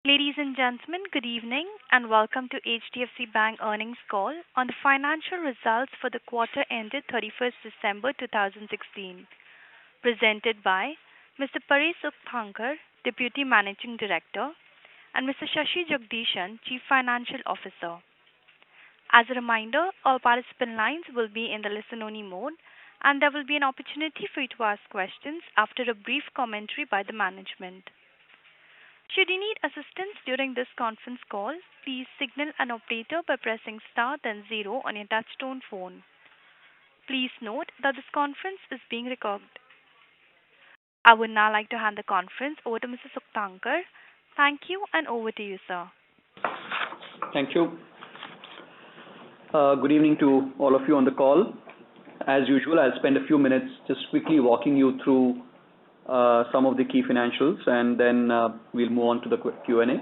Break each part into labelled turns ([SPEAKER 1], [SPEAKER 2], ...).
[SPEAKER 1] Ladies and gentlemen, good evening and welcome to HDFC Bank earnings call on the financial results for the quarter ended 31st December 2016, presented by Mr. Paresh Upthankar, Deputy Managing Director, and Mr. Shashi Jagdishan, Chief Financial Officer. As a reminder, all participant lines will be in the listen-only mode, and there will be an opportunity for you to ask questions after a brief commentary by the management. Should you need assistance during this conference call, please signal an operator by pressing star then zero on your touchtone phone. Please note that this conference is being recorded. I would now like to hand the conference over to Mr. Suktankar. Thank you, and over to you, sir.
[SPEAKER 2] Thank you. Good evening to all of you on the call. As usual, I'll spend a few minutes just quickly walking you through some of the key financials, and then we'll move on to the Q&A.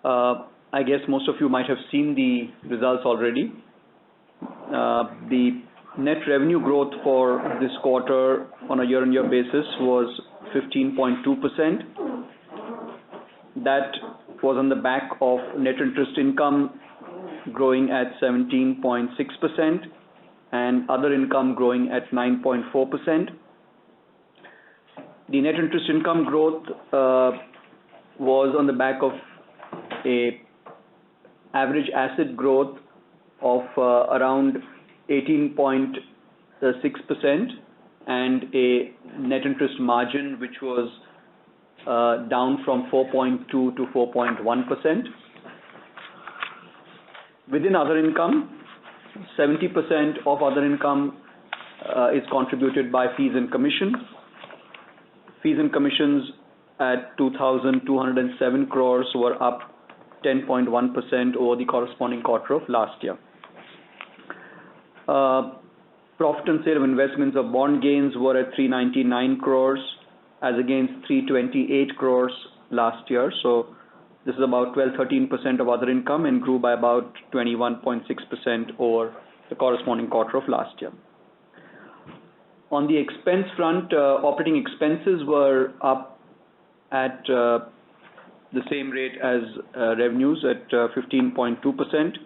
[SPEAKER 2] I guess most of you might have seen the results already. The net revenue growth for this quarter on a year-on-year basis was 15.2%. That was on the back of net interest income growing at 17.6% and other income growing at 9.4%. The net interest income growth was on the back of a average asset growth of around 18.6% and a net interest margin which was down from 4.2 to 4.1%. Within other income, 70% of other income is contributed by fees and commissions. Fees and commissions at 2,207 crores were up 10.1% over the corresponding quarter of last year. Profit and sale of investments of bond gains were at 399 crores as against 328 crores last year. So this is about 12-13% of other income and grew by about 21.6% over the corresponding quarter of last year. On the expense front, operating expenses were up at the same rate as revenues at 15.2%.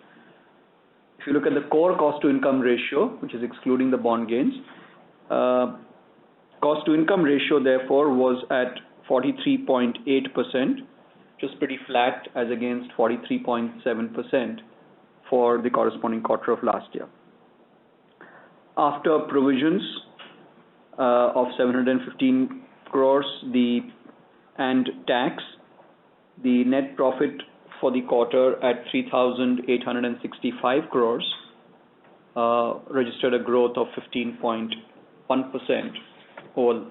[SPEAKER 2] If you look at the core cost-to-income ratio, which is excluding the bond gains, cost-to-income ratio therefore was at 43.8%, which is pretty flat as against 43.7% for the corresponding quarter of last year. After provisions of 715 crores and tax, the net profit for the quarter at 3,865 crores registered a growth of 15.1% over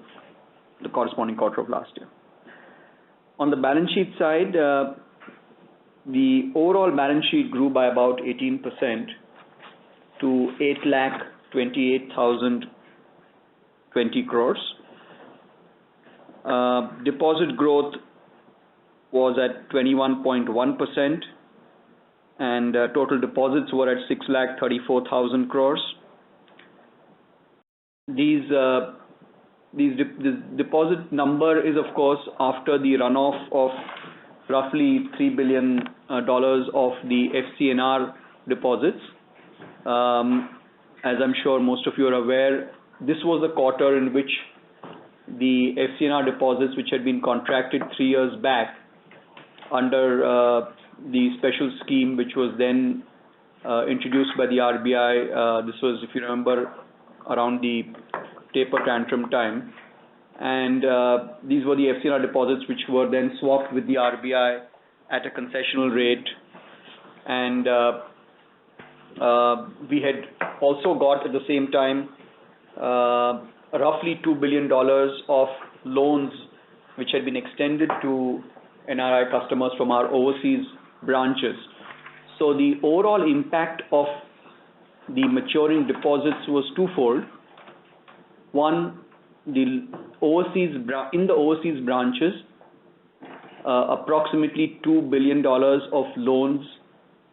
[SPEAKER 2] the corresponding quarter of last year. On the balance sheet side, the overall balance sheet grew by about 18% to 8,28,020 crores. Deposit growth was at 21.1% and total deposits were at 6,34,000 crores. This deposit number is of course after the runoff of roughly $3 billion of the FCNR deposits. As I'm sure most of you are aware, this was the quarter in which the FCNR deposits, which had been contracted 3 years back under the special scheme, which was then introduced by the RBI. This was, if you remember, around the taper tantrum time. And these were the FCNR deposits which were then swapped with the RBI at a concessional rate. And we had also got at the same time roughly $2 billion of loans which had been extended to NRI customers from our overseas branches. So the overall impact of the maturing deposits was twofold. One, in the overseas branches, approximately $2 billion of loans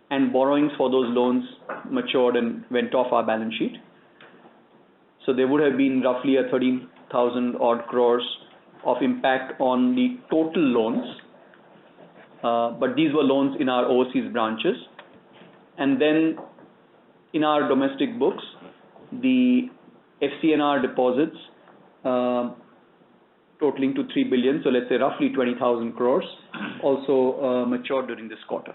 [SPEAKER 2] and borrowings for those loans matured and went off our balance sheet. So there would have been roughly a 13,000 odd crores of impact on the total loans. but these were loans in our overseas branches. And then in our domestic books, the FCNR deposits totaling to 3 billion, so let's say roughly 20,000 crores, also matured during this quarter.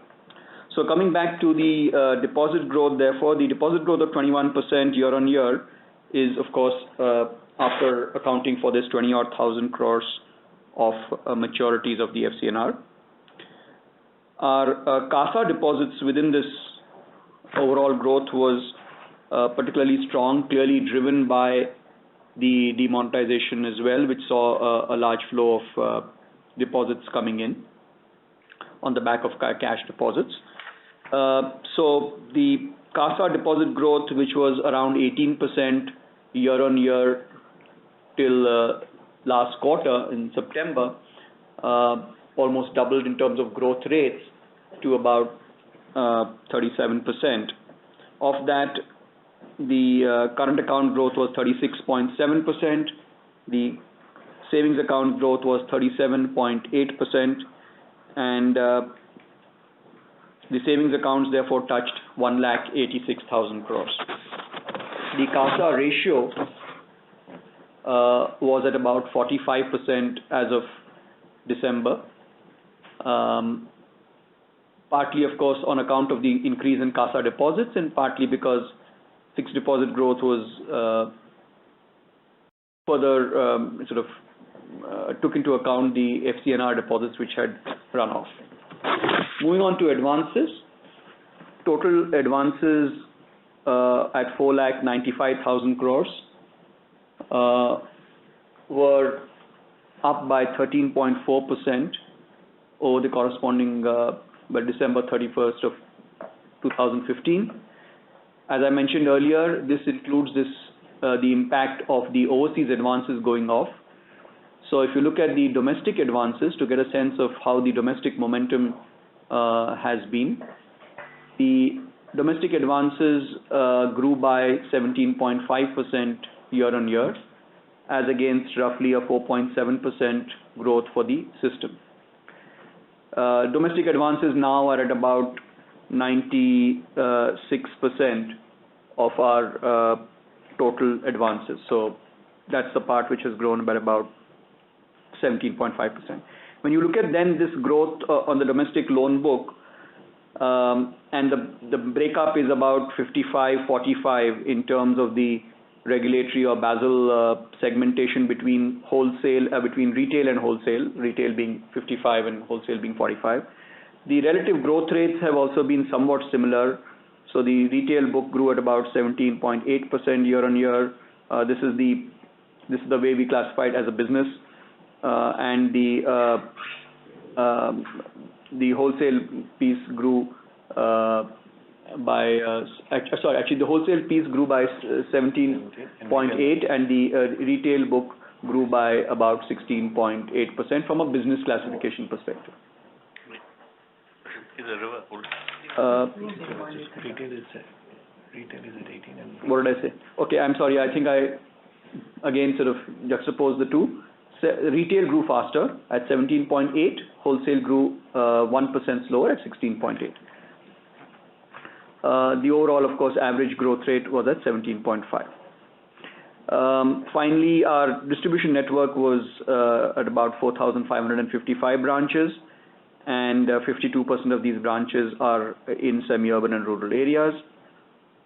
[SPEAKER 2] So coming back to the deposit growth, therefore, the deposit growth of 21% year on year is, of course, after accounting for this 20-odd thousand crores of maturities of the FCNR. Our CASA deposits within this overall growth was particularly strong, clearly driven by the demonetization as well, which saw a large flow of deposits coming in on the back of cash deposits. So the CASA deposit growth, which was around 18% year on year till last quarter in September, almost doubled in terms of growth rates to about 37%. Of that, the current account growth was 36.7%, the savings account growth was 37.8%, and the savings accounts therefore touched 1,86,000 crores. The CASA ratio was at about 45% as of December, partly of course on account of the increase in CASA deposits and partly because fixed deposit growth was further took into account the FCNR deposits which had run off. Moving on to advances, total advances at 4,95,000 crores were up by 13.4% over the corresponding December 31st of 2015. As I mentioned earlier, this includes the impact of the overseas advances going off. So if you look at the domestic advances to get a sense of how the domestic momentum has been, the domestic advances grew by 17.5% year on year, as against roughly a 4.7% growth for the system. Domestic advances now are at about 96% of our total advances. So that's the part which has grown by about 17.5%. When you look at then this growth on the domestic loan book, and the breakup is about 55-45 in terms of the regulatory or Basel segmentation between between retail and wholesale, retail being 55 and wholesale being 45. The relative growth rates have also been somewhat similar. So the retail book grew at about 17.8% year on year. This is the way we classify it as a business, and the wholesale piece grew the wholesale piece grew by 17.8, and the retail book grew by about 16.8% from a business classification perspective.
[SPEAKER 3] Is a river retail is at 18 and
[SPEAKER 2] what did I say? Okay, I'm sorry. I think I again sort of juxtaposed the two. Retail grew faster at 17.8, wholesale grew 1% slower at 16.8. The overall, of course, average growth rate was at 17.5. Finally, our distribution network was at about 4,555 branches, and 52% of these branches are in semi-urban and rural areas.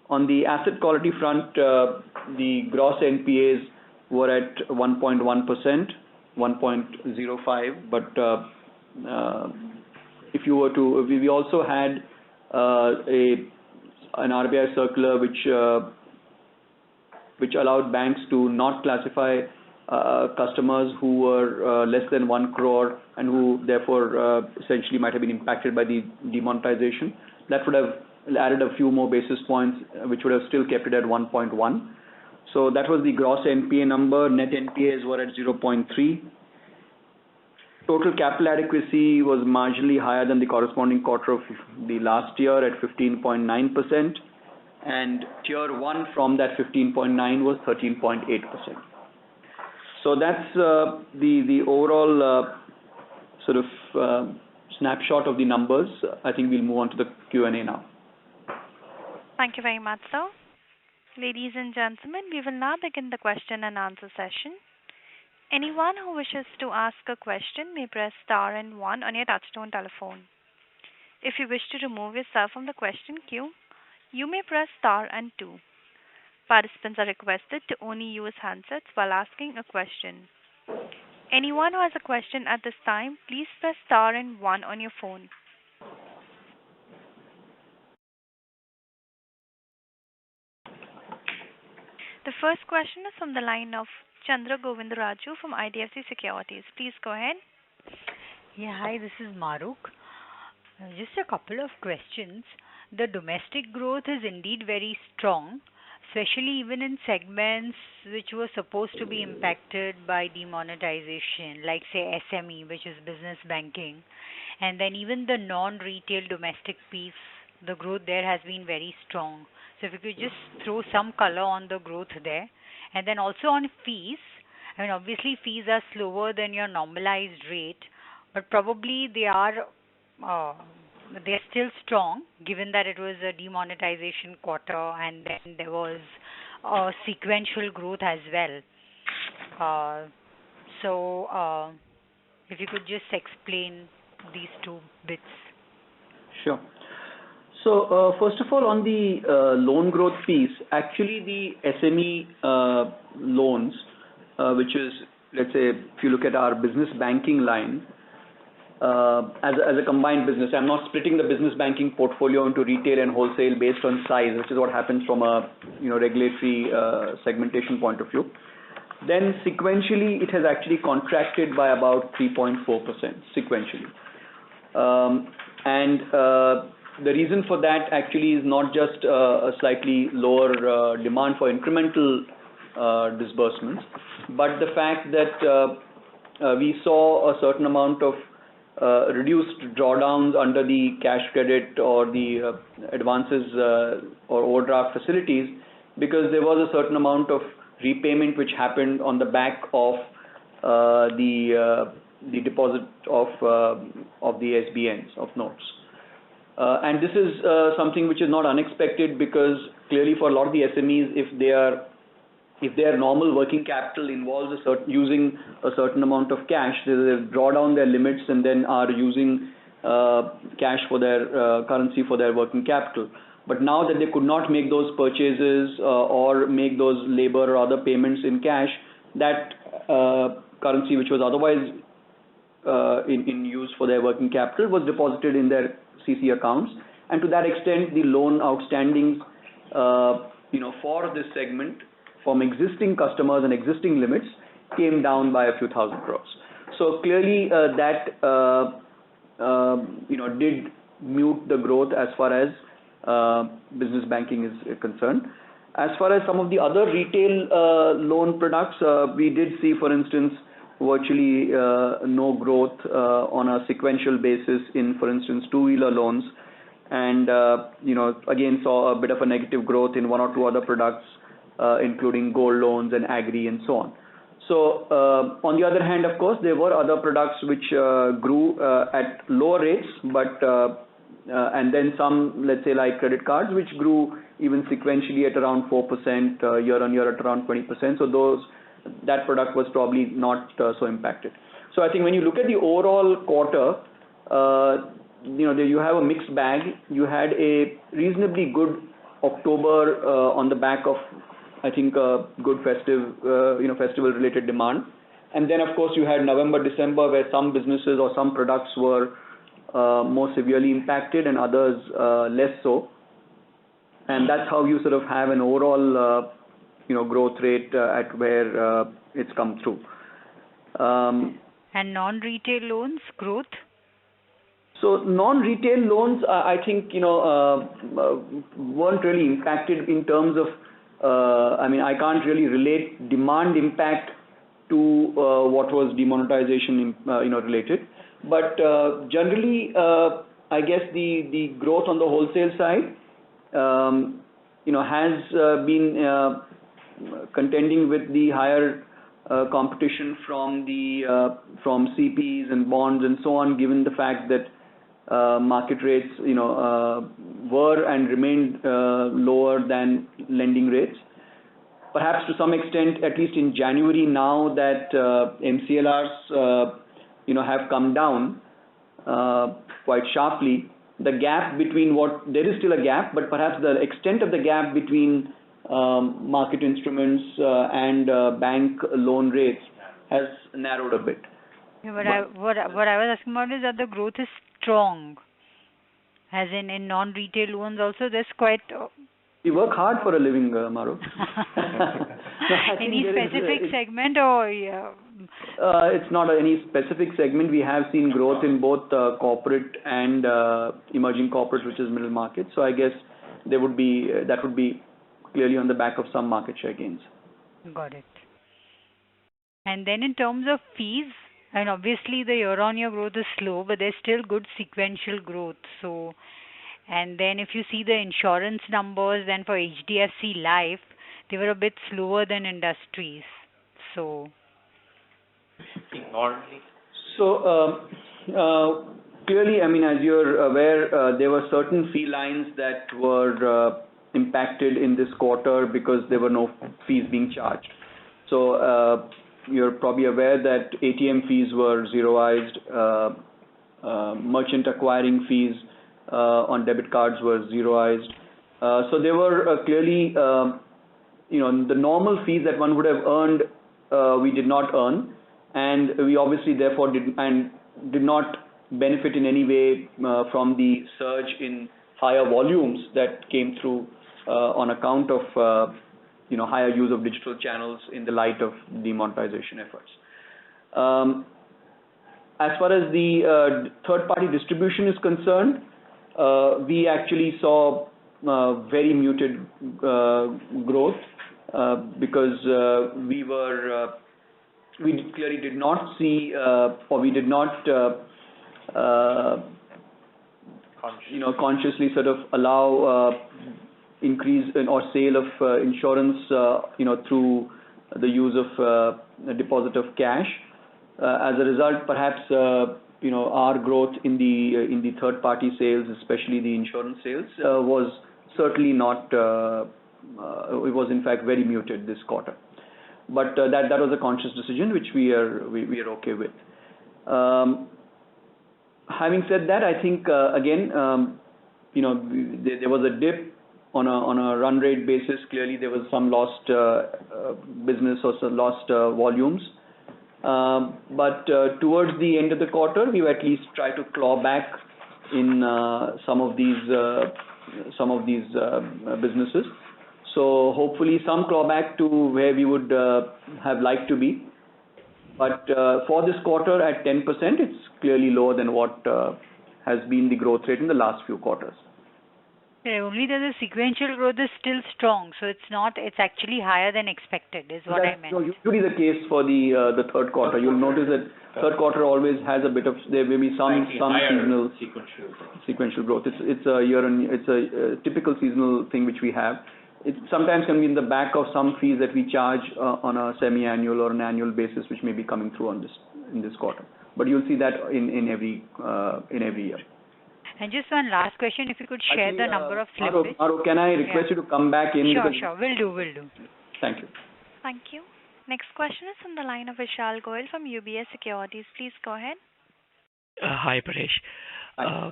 [SPEAKER 2] On the asset quality front, the gross NPAs were at 1.1%, 1.05, but if you were to, we also had an RBI circular which allowed banks to not classify customers who were less than 1 crore and who therefore essentially might have been impacted by the demonetization. That would have added a few more basis points, which would have still kept it at 1.1. So that was the gross NPA number. Net NPAs were at 0.3. Total capital adequacy was marginally higher than the corresponding quarter of the last year at 15.9%, and Tier 1 from that 15.9 was 13.8%. So that's the overall snapshot of the numbers. I think we'll move on to the Q&A now.
[SPEAKER 1] Thank you very much, sir. Ladies and gentlemen, we will now begin the question and answer session. Anyone who wishes to ask a question may press star and one on your touchtone telephone. If you wish to remove yourself from the question queue, you may press star and two. Participants are requested to only use handsets while asking a question. Anyone who has a question at this time, please press star and one on your phone. The first question is from the line of Chandra Govindaraju from IDFC Securities. Please go ahead.
[SPEAKER 4] Yeah, hi, this is Maruk. Just a couple of questions. The domestic growth is indeed very strong, especially even in segments which were supposed to be impacted by demonetization, like say SME, which is business banking, and then even the non-retail domestic piece, the growth there has been very strong. So if you could just throw some color on the growth there. And then also on fees, I mean, obviously fees are slower than your normalized rate, but probably they're still strong given that it was a demonetization quarter and then there was sequential growth as well. So if you could just explain these two bits.
[SPEAKER 2] Sure. So first of all, on the loan growth piece, actually the SME loans, which is, let's say, if you look at our business banking line, as a combined business, I'm not splitting the business banking portfolio into retail and wholesale based on size, which is what happens from a regulatory segmentation point of view. Then sequentially, it has actually contracted by about 3.4% sequentially, and the reason for that actually is not just a slightly lower demand for incremental disbursements, but the fact that we saw a certain amount of reduced drawdowns under the cash credit or the advances or overdraft facilities, because there was a certain amount of repayment which happened on the back of the deposit of the SBNs of notes. And this is something which is not unexpected, because clearly for a lot of the SMEs, if their normal working capital involves using a certain amount of cash, they draw down their limits and then are using cash for their currency for their working capital. But now that they could not make those purchases or make those labor or other payments in cash, that currency which was otherwise in use for their working capital was deposited in their CC accounts, and to that extent the loan outstandings for this segment from existing customers and existing limits came down by a few thousand crores. So clearly that did mute the growth as far as business banking is concerned. As far as some of the other retail loan products, we did see, for instance, virtually no growth on a sequential basis in, for instance, two-wheeler loans, and again saw a bit of a negative growth in one or two other products, including gold loans and agri and so on. So on the other hand, of course, there were other products which grew at lower rates, but and then some, let's say, like credit cards, which grew even sequentially at around 4%, year on year at around 20%. So that product was probably not so impacted. So I think when you look at the overall quarter, you have a mixed bag. You had a reasonably good October on the back of, I think, good festival-related demand, and then of course you had November, December, where some businesses or some products were more severely impacted and others less so, and that's how you sort of have an overall growth rate at where it's come through.
[SPEAKER 4] And non-retail loans growth?
[SPEAKER 2] So non-retail loans, I think, weren't really impacted in terms of, I can't really relate demand impact to what was demonetization, related. But generally, I guess the growth on the wholesale side, has been contending with the higher competition from CPs and bonds and so on, given the fact that market rates, were and remained lower than lending rates. Perhaps to some extent, at least in January now that MCLRs, have come down quite sharply. The gap between there is still a gap, but perhaps the extent of the gap between market instruments and bank loan rates has narrowed a bit.
[SPEAKER 4] Yeah, what I was asking about is that the growth is strong, as in non-retail loans also. There's quite.
[SPEAKER 2] We work hard for a living, Maru.
[SPEAKER 4] Any specific segment or? Yeah.
[SPEAKER 2] It's not any specific segment. We have seen growth in both corporate and emerging corporates, which is middle market. So I guess that would be clearly on the back of some market share gains.
[SPEAKER 4] Got it. And then in terms of fees, and obviously the year-on-year growth is slow, but there's still good sequential growth. So, and then if you see the insurance numbers, then for HDFC Life, they were a bit slower than industries. So.
[SPEAKER 2] So clearly, as you're aware, there were certain fee lines that were impacted in this quarter because there were no fees being charged. So you're probably aware that ATM fees were zeroized, merchant acquiring fees on debit cards were zeroized. So there were clearly, the normal fees that one would have earned, we did not earn, and we obviously therefore did not benefit in any way from the surge in higher volumes that came through on account of higher use of digital channels in the light of demonetization efforts. As far as the third-party distribution is concerned, we actually saw very muted growth because we clearly did not see or we did not consciously sort of allow increase or sale of insurance through the use of a deposit of cash. As a result, perhaps our growth in the third party sales, especially the insurance sales, was certainly not it was in fact very muted this quarter. But that was a conscious decision which we are okay with. Having said that, I think again there was a dip on a run rate basis. Clearly there was some lost business or some lost volumes. But towards the end of the quarter, we at least try to claw back in some of these businesses. So hopefully some clawback to where we would have liked to be. But for this quarter at 10%, it's clearly lower than what has been the growth rate in the last few quarters.
[SPEAKER 4] Yeah, only that the sequential growth is still strong, so it's actually higher than expected, is what I meant.
[SPEAKER 2] No, usually the case for the third quarter. You'll notice that third quarter always has a bit of, there may be some seasonal sequential growth. It's a typical seasonal thing which we have. It sometimes can be in the back of some fees that we charge on a semi-annual or an annual basis, which may be coming through in this quarter. But you'll see that in every year.
[SPEAKER 4] And just one last question, if you could share the number of slippage.
[SPEAKER 2] Maru, can I request you to come back in?
[SPEAKER 4] Sure. Will do.
[SPEAKER 2] Thank you.
[SPEAKER 1] Thank you. Next question is from the line of Vishal Goyal from UBS Securities. Please go ahead.
[SPEAKER 3] Hi, Paresh.
[SPEAKER 2] Hi.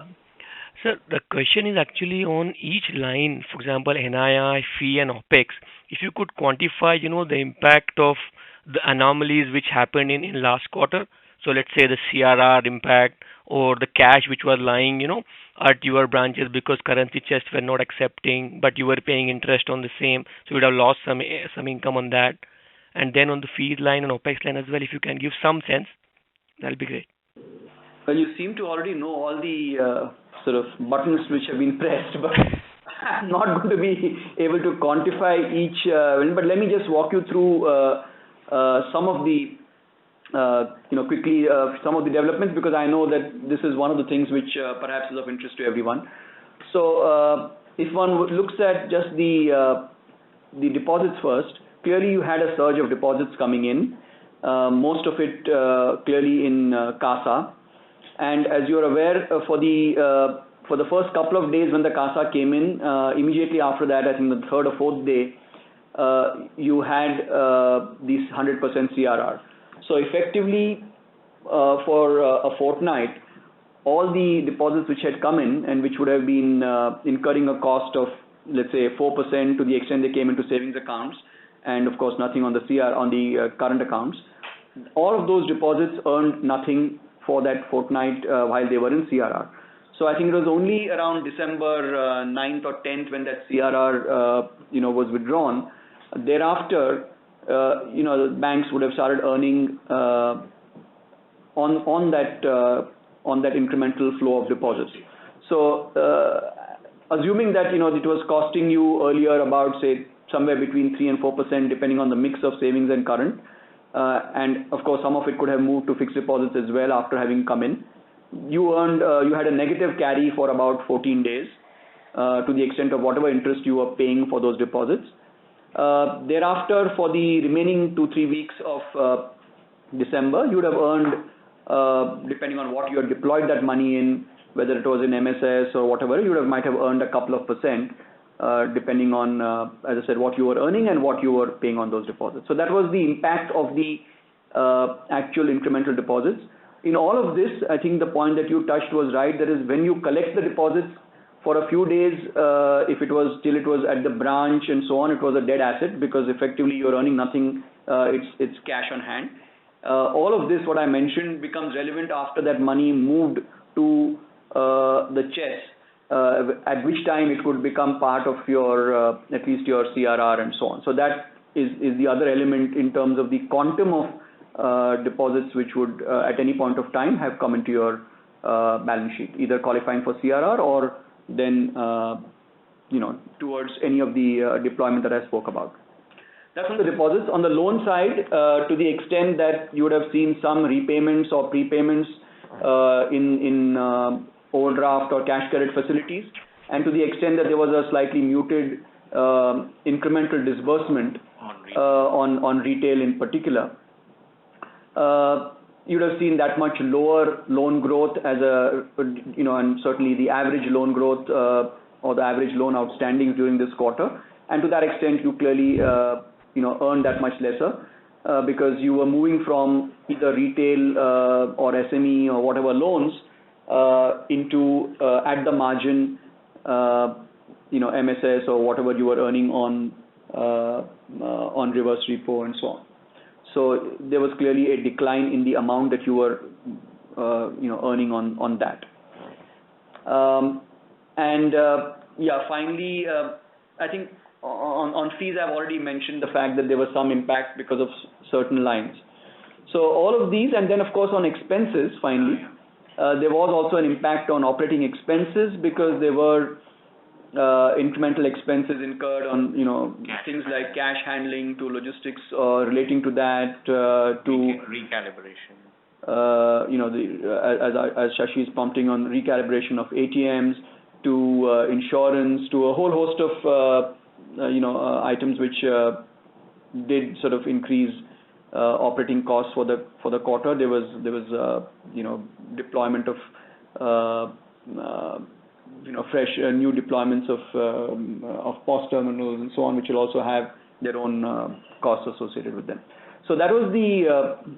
[SPEAKER 3] Sir, the question is actually on each line, for example, NII, fee and OPEX. If you could quantify, the impact of the anomalies which happened in last quarter. So let's say the CRR impact or the cash which was lying, at your branches because currency chests were not accepting, but you were paying interest on the same, so you would have lost some income on that. And then on the fees line and OPEX line as well, if you can give some sense, that'll be great.
[SPEAKER 2] Well, you seem to already know all the sort of buttons which have been pressed, but I'm not going to be able to quantify each. But let me just walk you through some of the quickly some of the developments, because I know that this is one of the things which perhaps is of interest to everyone. So if one looks at just the deposits first, clearly you had a surge of deposits coming in, most of it clearly in CASA. And as you're aware, for the first couple of days when the CASA came in, immediately after that, I think the third or fourth day, you had this 100% CRR. So effectively, for a fortnight, all the deposits which had come in and which would have been incurring a cost of, let's say, 4% to the extent they came into savings accounts, and of course nothing on the current accounts, all of those deposits earned nothing for that fortnight while they were in CRR. So I think it was only around December 9th or 10th when that CRR was withdrawn. Thereafter, the banks would have started earning on that incremental flow of deposits. So assuming that it was costing you earlier about, say, somewhere between 3 and 4% depending on the mix of savings and current, and of course some of it could have moved to fixed deposits as well after having come in, you had a negative carry for about 14 days to the extent of whatever interest you were paying for those deposits. Thereafter, for the remaining 2-3 weeks of December, you would have earned, depending on what you had deployed that money in, whether it was in MSS or whatever, might have earned a couple of percent, depending on, as I said, what you were earning and what you were paying on those deposits. So that was the impact of the actual incremental deposits. In all of this, I think the point that you touched was right. That is, when you collect the deposits for a few days, if it was at the branch and so on, it was a dead asset because effectively you're earning nothing. It's cash on hand. All of this, what I mentioned, becomes relevant after that money moved to the chest, at which time it would become part of your at least your CRR and so on. So that is the other element in terms of the quantum of deposits which would at any point of time have come into your balance sheet, either qualifying for CRR or then towards any of the deployment that I spoke about. That's on the deposits. On the loan side, to the extent that you would have seen some repayments or prepayments in overdraft or cash credit facilities, and to the extent that there was a slightly muted incremental disbursement on retail in particular, you would have seen that much lower loan growth as and certainly the average loan growth or the average loan outstandings during this quarter, and to that extent you clearly earned that much lesser because you were moving from either retail or SME or whatever loans into at the margin MSS or whatever you were earning on reverse repo and so on. So there was clearly a decline in the amount that you were earning on that. Finally, I think on fees I've already mentioned the fact that there was some impact because of certain lines. So all of these, and then of course on expenses, finally, there was also an impact on operating expenses because there were incremental expenses incurred on things like cash handling to logistics relating to that to
[SPEAKER 5] recalibration.
[SPEAKER 2] As Shashi is prompting on recalibration of ATMs, to insurance, to a whole host of items which did sort of increase operating costs for the quarter. There was deployment of fresh new deployments of POS terminals and so on, which will also have their own costs associated with them. So that was the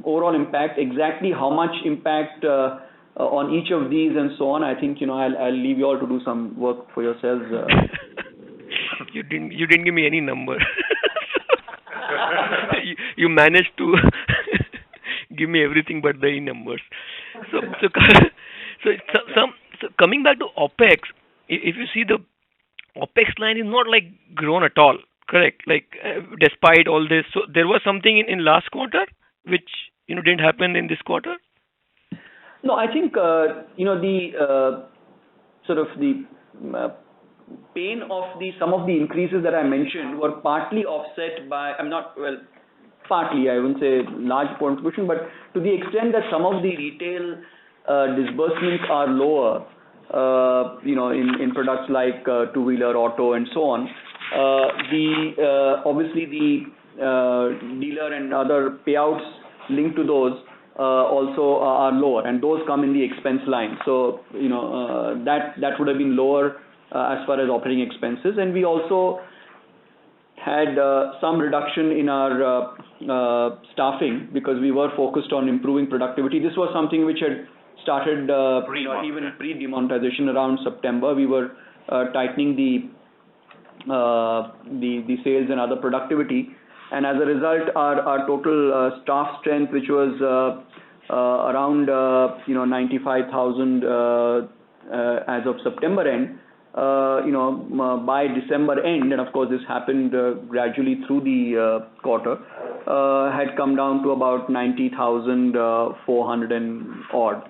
[SPEAKER 2] overall impact. Exactly how much impact on each of these and so on, I think I'll leave you all to do some work for yourselves.
[SPEAKER 3] You didn't give me any number. you managed to give me everything but the numbers. So coming back to OPEX, if you see the OPEX line is not like grown at all, correct? Like despite all this, so there was something in last quarter which didn't happen in this quarter.
[SPEAKER 2] No, I think the sort of the pain of some of the increases that I mentioned were partly offset by partly, I wouldn't say large contribution, but to the extent that some of the retail disbursements are lower, in products like two-wheeler, auto, and so on. Obviously the dealer and other payouts linked to those also are lower, and those come in the expense line. So that would have been lower as far as operating expenses, and we also had some reduction in our staffing because we were focused on improving productivity. This was something which had started even pre-demonetization around September. We were tightening the sales and other productivity, and as a result, our total staff strength, which was around 95,000 as of September end, by December end, and of course this happened gradually through the quarter, had come down to about 90,400 and odd.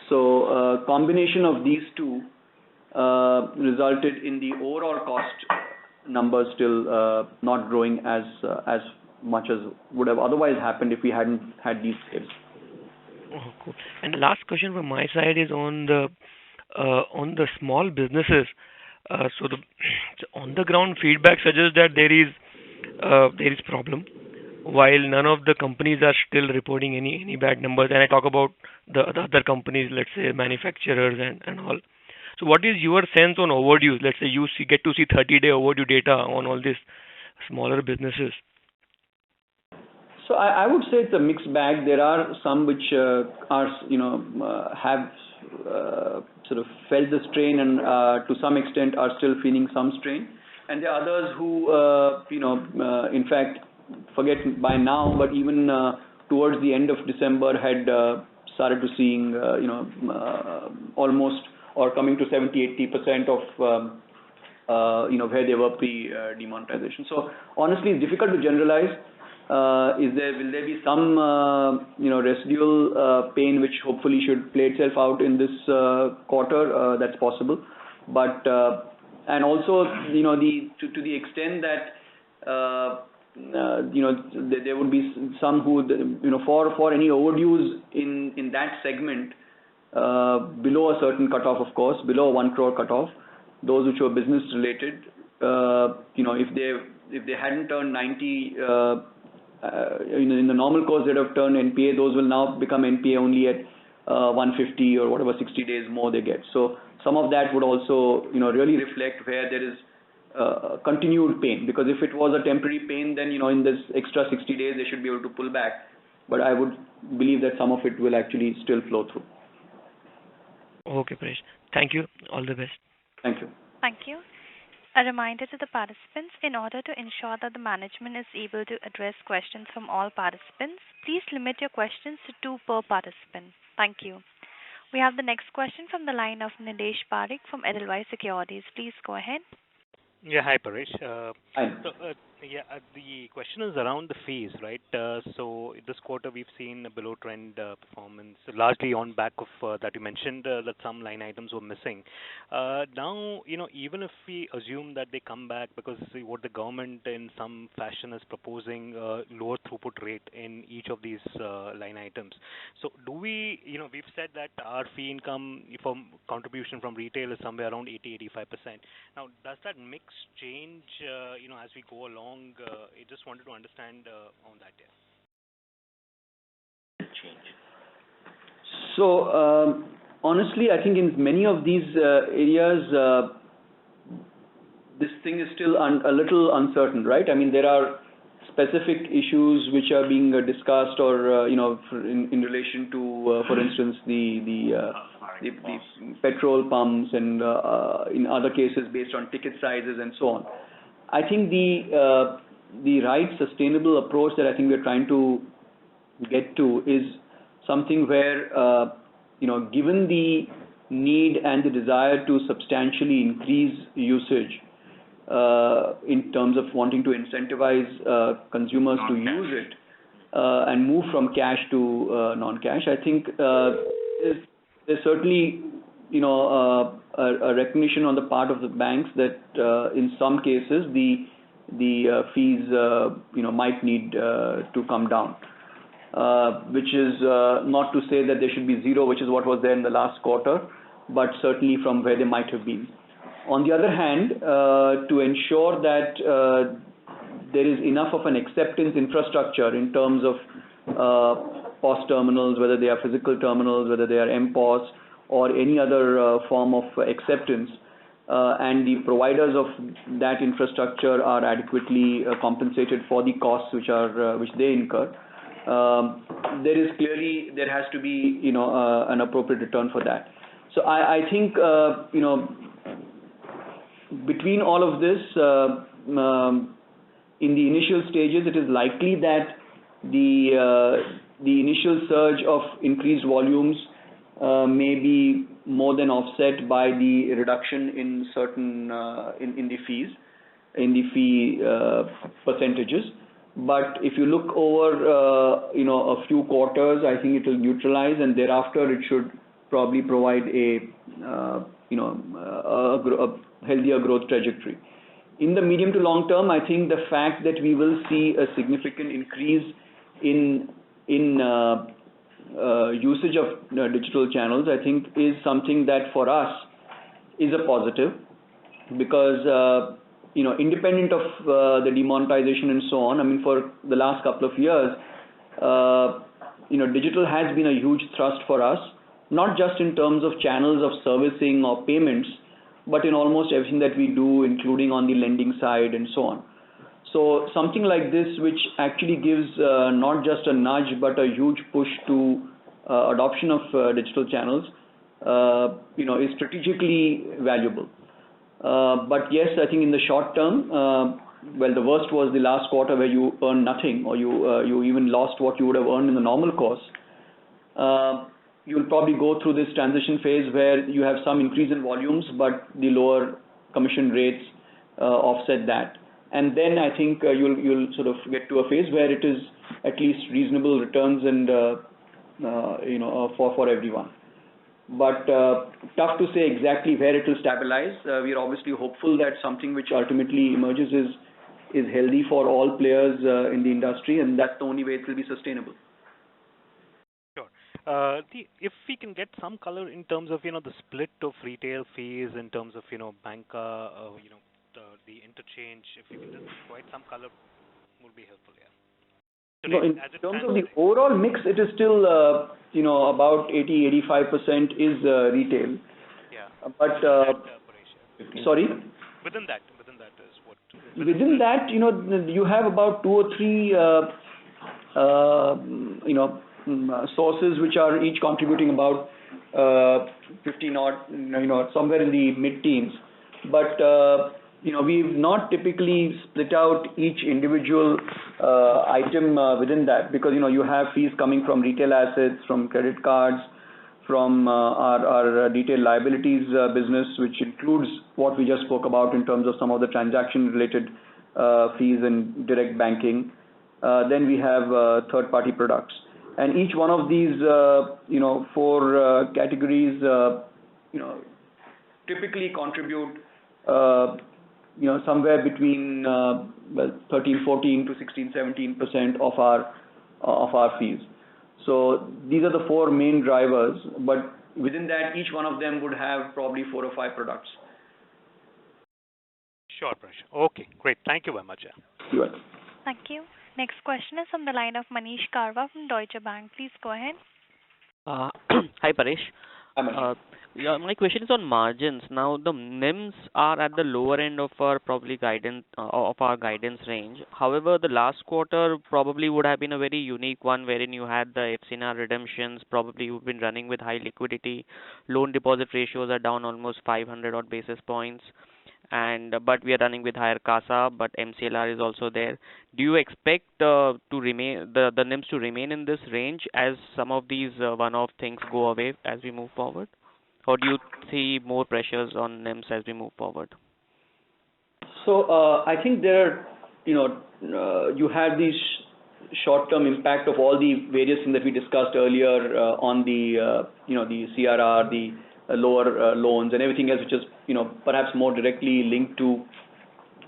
[SPEAKER 2] So combination of these two resulted in the overall cost numbers still not growing as much as would have otherwise happened if we hadn't had these saves.
[SPEAKER 3] Oh, cool. And last question from my side is on the small businesses. So the on the ground feedback suggests that there is problem, while none of the companies are still reporting any bad numbers. And I talk about the other companies, let's say manufacturers and all. So what is your sense on overdues? Let's say you get to see 30-day overdue data on all these smaller businesses.
[SPEAKER 2] So I would say it's a mixed bag. There are some which are have sort of felt the strain and to some extent are still feeling some strain, and there are others who in fact forget by now, but even towards the end of December had started to seeing almost or coming to 70-80% of where they were pre-demonetization. So honestly, it's difficult to generalize. Will there be some residual pain which hopefully should play itself out in this quarter? That's possible, but and also to the extent that there would be some who for any overdues in that segment below a certain cutoff, of course, below a 1 crore cutoff, those which were business related, if they hadn't turned 90. In the normal course, they'd have turned NPA. Those will now become NPA only at 150 or whatever 60 days more they get. So some of that would also really reflect where there is continued pain. Because if it was a temporary pain, then in this extra 60 days they should be able to pull back. But I would believe that some of it will actually still flow through.
[SPEAKER 3] Okay, Paresh. Thank you. All the best.
[SPEAKER 2] Thank you.
[SPEAKER 1] Thank you. A reminder to the participants, in order to ensure that the management is able to address questions from all participants, please limit your questions to 2 per participant. Thank you. We have the next question from the line of Nilesh Parekh from Edelweiss Securities. Please go ahead.
[SPEAKER 5] Yeah, hi Paresh.
[SPEAKER 2] Hi.
[SPEAKER 5] The question is around the fees, right? So this quarter we've seen a below trend performance, largely on back of that you mentioned that some line items were missing. Now, even if we assume that they come back because what the government in some fashion is proposing lower throughput rate in each of these line items. So do we, we've said that our fee income from contribution from retail is somewhere around 80-85%. Now, does that mix change, as we go along? I just wanted to understand on that.
[SPEAKER 2] So honestly, I think in many of these areas, this thing is still a little uncertain, right? I mean, there are specific issues which are being discussed, or in relation to, for instance, the petrol pumps, and in other cases based on ticket sizes and so on. I think the right sustainable approach that I think we're trying to get to is something where given the need and the desire to substantially increase usage in terms of wanting to incentivize consumers to use it and move from cash to non-cash, I think there's certainly a recognition on the part of the banks that in some cases the fees might need to come down, which is not to say that there should be zero, which is what was there in the last quarter, but certainly from where they might have been. On the other hand, to ensure that there is enough of an acceptance infrastructure in terms of POS terminals, whether they are physical terminals, whether they are MPOS or any other form of acceptance, and the providers of that infrastructure are adequately compensated for the costs which they incur. There has to be an appropriate return for that. So I think between all of this, in the initial stages, it is likely that the initial surge of increased volumes may be more than offset by the reduction in certain in the fee percentages. But if you look over a few quarters, I think it will neutralize, and thereafter it should probably provide a healthier growth trajectory. In the medium to long term, I think the fact that we will see a significant increase in usage of digital channels, I think is something that for us is a positive, because independent of the demonetization and so on, I mean, for the last couple of years, digital has been a huge thrust for us, not just in terms of channels of servicing or payments, but in almost everything that we do, including on the lending side and so on. So something like this, which actually gives not just a nudge, but a huge push to adoption of digital channels, is strategically valuable. But yes, I think in the short term, well, the worst was the last quarter where you earned nothing, or you even lost what you would have earned in the normal course. You'll probably go through this transition phase where you have some increase in volumes, but the lower commission rates offset that. And then I think you'll sort of get to a phase where it is at least reasonable returns and for everyone. But tough to say exactly where it will stabilize. We are obviously hopeful that something which ultimately emerges is healthy for all players in the industry, and that's the only way it will be sustainable.
[SPEAKER 5] Sure. If we can get some color in terms of the split of retail fees in terms of banca, the interchange, if you can just provide some color, would be helpful. Yeah.
[SPEAKER 2] So in terms of the overall mix, it is still about 80-85% is retail.
[SPEAKER 5] Yeah.
[SPEAKER 2] But sorry.
[SPEAKER 5] Within that is what.
[SPEAKER 2] Within that, you have about 2 or 3 sources which are each contributing about 15 odd, somewhere in the mid-teens. But we've not typically split out each individual item within that, because you have fees coming from retail assets, from credit cards, from our retail liabilities business, which includes what we just spoke about in terms of some of the transaction-related fees and direct banking. Then we have third-party products, and each one of these 4 categories typically contribute somewhere between 13, 14 to 16, 17% of our fees. So these are the 4 main drivers, but within that, each one of them would have probably 4 or 5 products.
[SPEAKER 5] Sure, Prash. Okay, great. Thank you very much.
[SPEAKER 2] You're welcome.
[SPEAKER 1] Thank you. Next question is from the line of Manish Karwa from Deutsche Bank. Please go ahead.
[SPEAKER 6] Hi, Paresh.
[SPEAKER 2] Hi, Manish.
[SPEAKER 6] Yeah, my question is on margins. Now, the NIMs are at the lower end of our guidance range. However, the last quarter probably would have been a very unique one, wherein you had the FCNR redemptions. Probably you've been running with high liquidity. Loan deposit ratios are down almost 500 odd basis points, but we are running with higher CASA, but MCLR is also there. Do you expect the NIMs to remain in this range as some of these one-off things go away as we move forward? Or do you see more pressures on NIMs as we move forward?
[SPEAKER 2] So I think you had these short-term impact of all the various things that we discussed earlier on the CRR, the lower loans and everything else, which is perhaps more directly linked to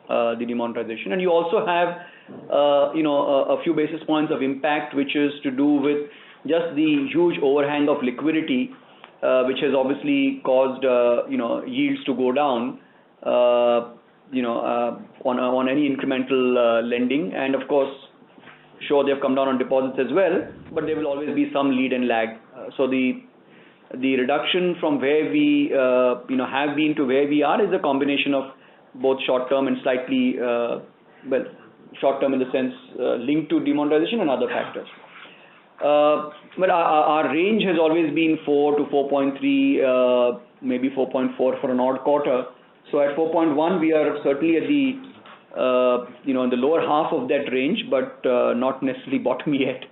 [SPEAKER 2] the demonetization. And you also have a few basis points of impact, which is to do with just the huge overhang of liquidity, which has obviously caused yields to go down on any incremental lending. And of course, Sure, they've come down on deposits as well, but there will always be some lead and lag. So the reduction from where we have been to where we are is a combination of both short-term and slightly short-term in the sense linked to demonetization and other factors. But our range has always been 4 to 4.3, maybe 4.4 for an odd quarter. So at 4.1, we are certainly at the in the lower half of that range, but not necessarily bottom yet.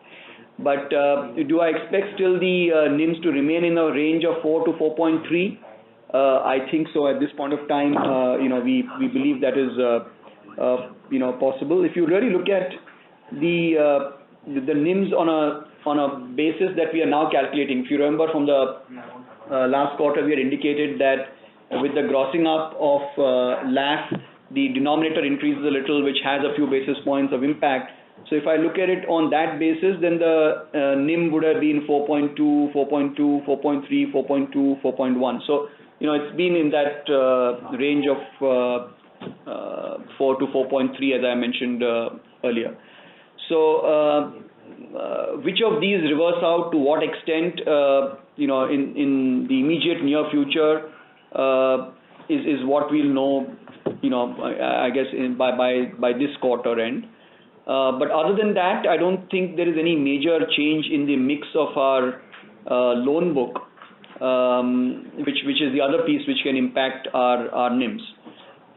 [SPEAKER 2] But do I expect still the NIMs to remain in a range of 4 to 4.3? I think so at this point of time. We believe that is possible. If you really look at the NIMs on a basis that we are now calculating, if you remember from the last quarter, we had indicated that with the grossing up of LAF, the denominator increases a little, which has a few basis points of impact. So if I look at it on that basis, then the NIM would have been 4.2, 4.2, 4.3, 4.2, 4.1. So, it's been in that range of 4 to 4.3, as I mentioned earlier. So, which of these reverse out to what extent, in the immediate near future, is what we'll know, I guess by this quarter end. But other than that, I don't think there is any major change in the mix of our loan book, which is the other piece which can impact our NIMs.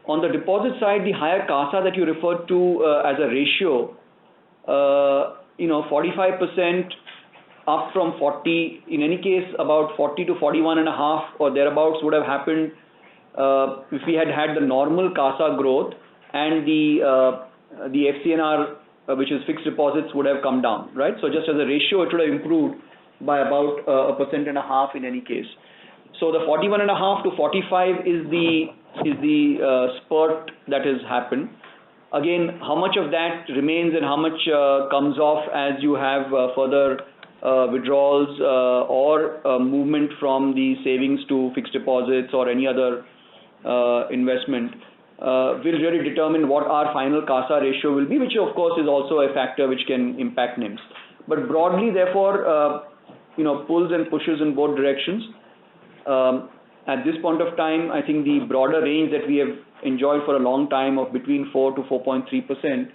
[SPEAKER 2] On the deposit side, the higher CASA that you referred to as a ratio, 45% up from 40, in any case about 40 to 41.5 or thereabouts would have happened if we had the normal CASA growth and the FCNR, which is fixed deposits, would have come down, right? So just as a ratio, it would have improved by about 1.5% in any case. So the 41.5 to 45 is the spurt that has happened. Again, how much of that remains and how much comes off as you have further withdrawals or movement from the savings to fixed deposits or any other investment will really determine what our final CASA ratio will be, which of course is also a factor which can impact NIMs. But broadly, therefore, pulls and pushes in both directions. At this point of time, I think the broader range that we have enjoyed for a long time of between 4 to 4.3%,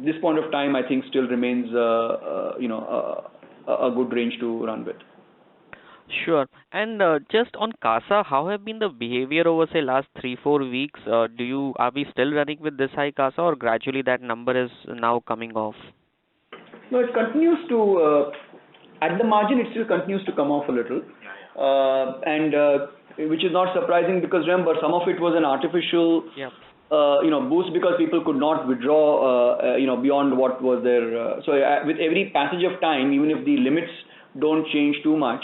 [SPEAKER 2] this point of time, I think still remains a good range to run with.
[SPEAKER 6] Sure. And just on CASA, how have been the behavior over, say, last 3-4 weeks? Are we still running with this high CASA, or gradually that number is now coming off?
[SPEAKER 2] No, it continues to, at the margin, it still continues to come off a little. And which is not surprising because remember, some of it was an artificial boost because people could not withdraw, beyond what was their. So with every passage of time, even if the limits don't change too much,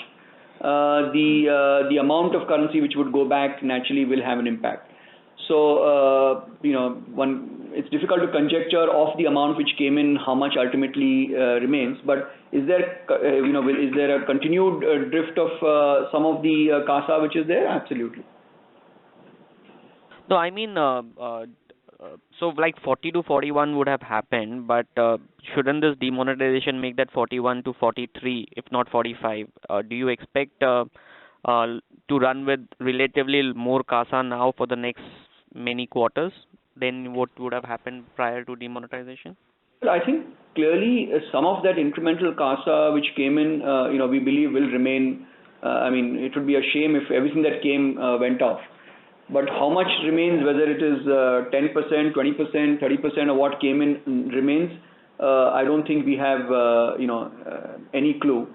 [SPEAKER 2] the amount of currency which would go back naturally will have an impact. So it's difficult to conjecture of the amount which came in, how much ultimately remains. But is there is there a continued drift of some of the CASA which is there? Absolutely.
[SPEAKER 6] No, I mean, so like 40 to 41 would have happened, but shouldn't this demonetization make that 41 to 43, if not 45? Do you expect to run with relatively more CASA now for the next many quarters than what would have happened prior to demonetization?
[SPEAKER 2] Well, I think clearly some of that incremental CASA which came in, we believe will remain. It would be a shame if everything that came went off. But how much remains, whether it is 10%, 20%, 30% of what came in remains, I don't think we have any clue.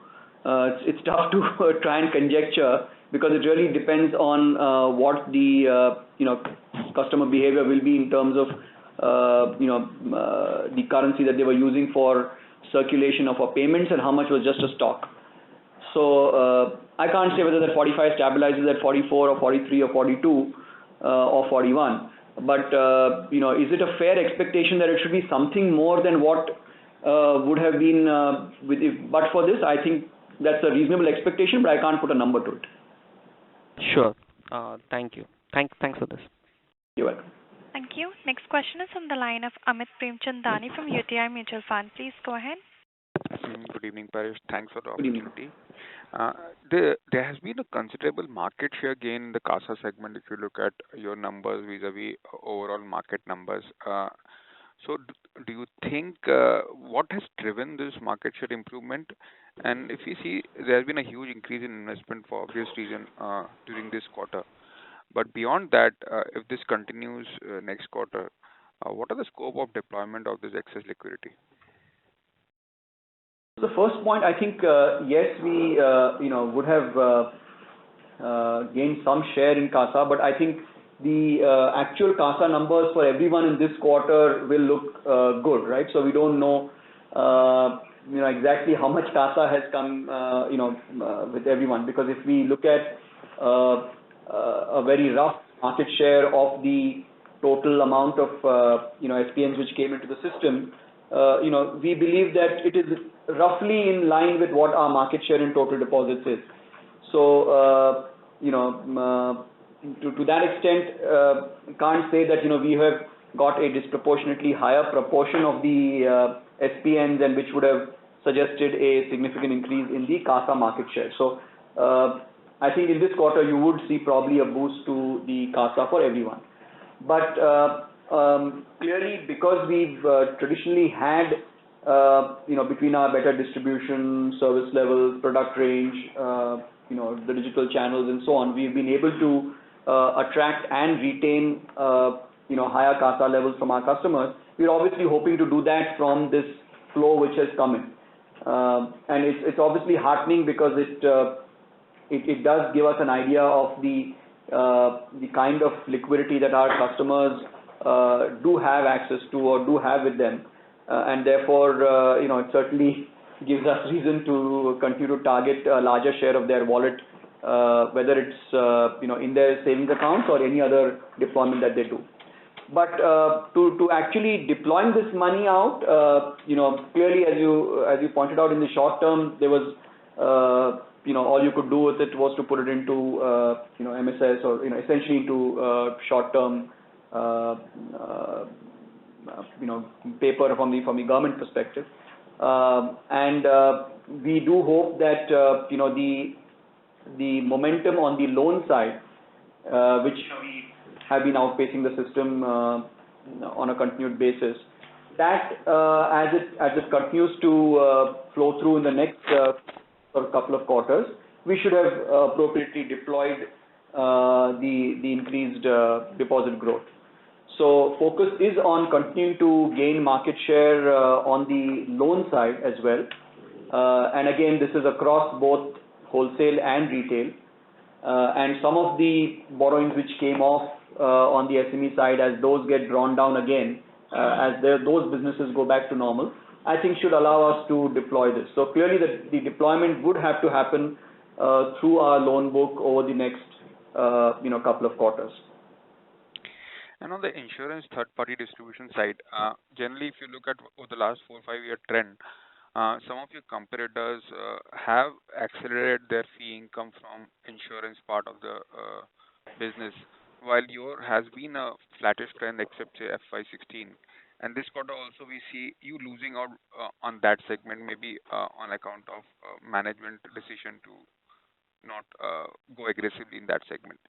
[SPEAKER 2] It's tough to try and conjecture because it really depends on what the customer behavior will be in terms of the currency that they were using for circulation of our payments and how much was just a stock. So I can't say whether that 45 stabilizes at 44 or 43 or 42 or 41. But is it a fair expectation that it should be something more than what would have been but for this? I think that's a reasonable expectation, but I can't put a number to it.
[SPEAKER 6] Sure. Thank you. Thanks for this.
[SPEAKER 2] You're welcome.
[SPEAKER 1] Thank you. Next question is from the line of Amit Premchandani from UTI Mutual Fund. Please go ahead.
[SPEAKER 7] Good evening, Paresh. Thanks for the
[SPEAKER 2] Good evening.
[SPEAKER 7] opportunity. There has been a considerable market share gain in the CASA segment if you look at your numbers vis-a-vis overall market numbers. So do you think what has driven this market share improvement? And if you see, there has been a huge increase in investment for obvious reason during this quarter. But beyond that, if this continues next quarter, what are the scope of deployment of this excess liquidity?
[SPEAKER 2] The first point, I think, yes, we would have gained some share in CASA, but I think the actual CASA numbers for everyone in this quarter will look good, right? So we don't know, exactly how much CASA has come, with everyone, because if we look at a very rough market share of the total amount of SPNs which came into the system, we believe that it is roughly in line with what our market share in total deposits is. So, to that extent, can't say that we have got a disproportionately higher proportion of the SPNs and which would have suggested a significant increase in the CASA market share. So, I think in this quarter you would see probably a boost to the CASA for everyone. But clearly, because we've traditionally had, between our better distribution, service level, product range, the digital channels and so on, we've been able to attract and retain, higher CASA levels from our customers. We're obviously hoping to do that from this flow which has come in. And it's obviously heartening because it does give us an idea of the kind of liquidity that our customers do have access to or do have with them, and therefore it certainly gives us reason to continue to target a larger share of their wallet, whether it's in their savings accounts or any other deployment that they do. But to actually deploying this money out, clearly as you pointed out, in the short term there was all you could do with it was to put it into MSS or essentially into short term paper from the government perspective, and we do hope that the momentum on the loan side, which we have been outpacing the system on a continued basis, that as it continues to flow through in the next couple of quarters, we should have appropriately deployed the increased deposit growth. So focus is on continuing to gain market share on the loan side as well. And again, this is across both wholesale and retail. And some of the borrowings which came off on the SME side, as those get drawn down again, as those businesses go back to normal, I think should allow us to deploy this. So clearly the deployment would have to happen through our loan book over the next couple of quarters.
[SPEAKER 7] And on the insurance third-party distribution side, generally, if you look at over the last 4 or 5 year trend, some of your competitors have accelerated their fee income from insurance part of the business, while your has been a flattish trend except say FY16. And this quarter also we see you losing out on that segment, maybe on account of management decision to not go aggressively in that segment.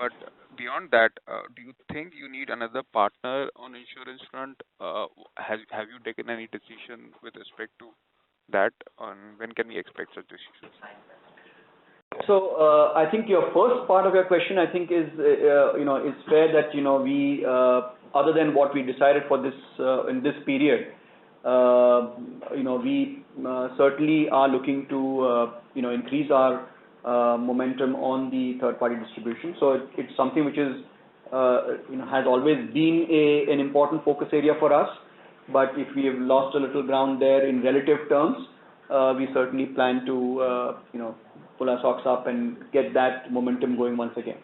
[SPEAKER 7] But beyond that, do you think you need another partner on insurance front? Have you taken any decision with respect to that? And when can we expect such decisions?
[SPEAKER 2] So I think your first part of your question, I think is it's fair that we other than what we decided for this in this period, we certainly are looking to increase our momentum on the third-party distribution. So it's something which is has always been an important focus area for us. But if we have lost a little ground there in relative terms, we certainly plan to pull our socks up and get that momentum going once again.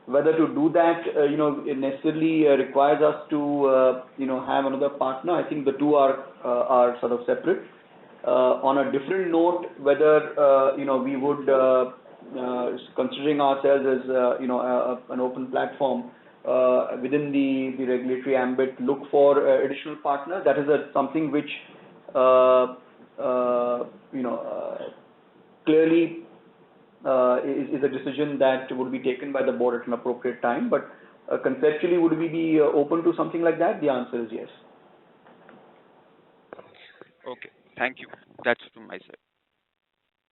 [SPEAKER 2] Whether to do that, it necessarily requires us to have another partner. I think the two are sort of separate. On a different note, whether we would considering ourselves as an open platform, within the regulatory ambit look for additional partners. That is something which clearly is a decision that would be taken by the board at an appropriate time. But conceptually, would we be open to something like that? The answer is yes.
[SPEAKER 7] Okay, thank you. That's from my side.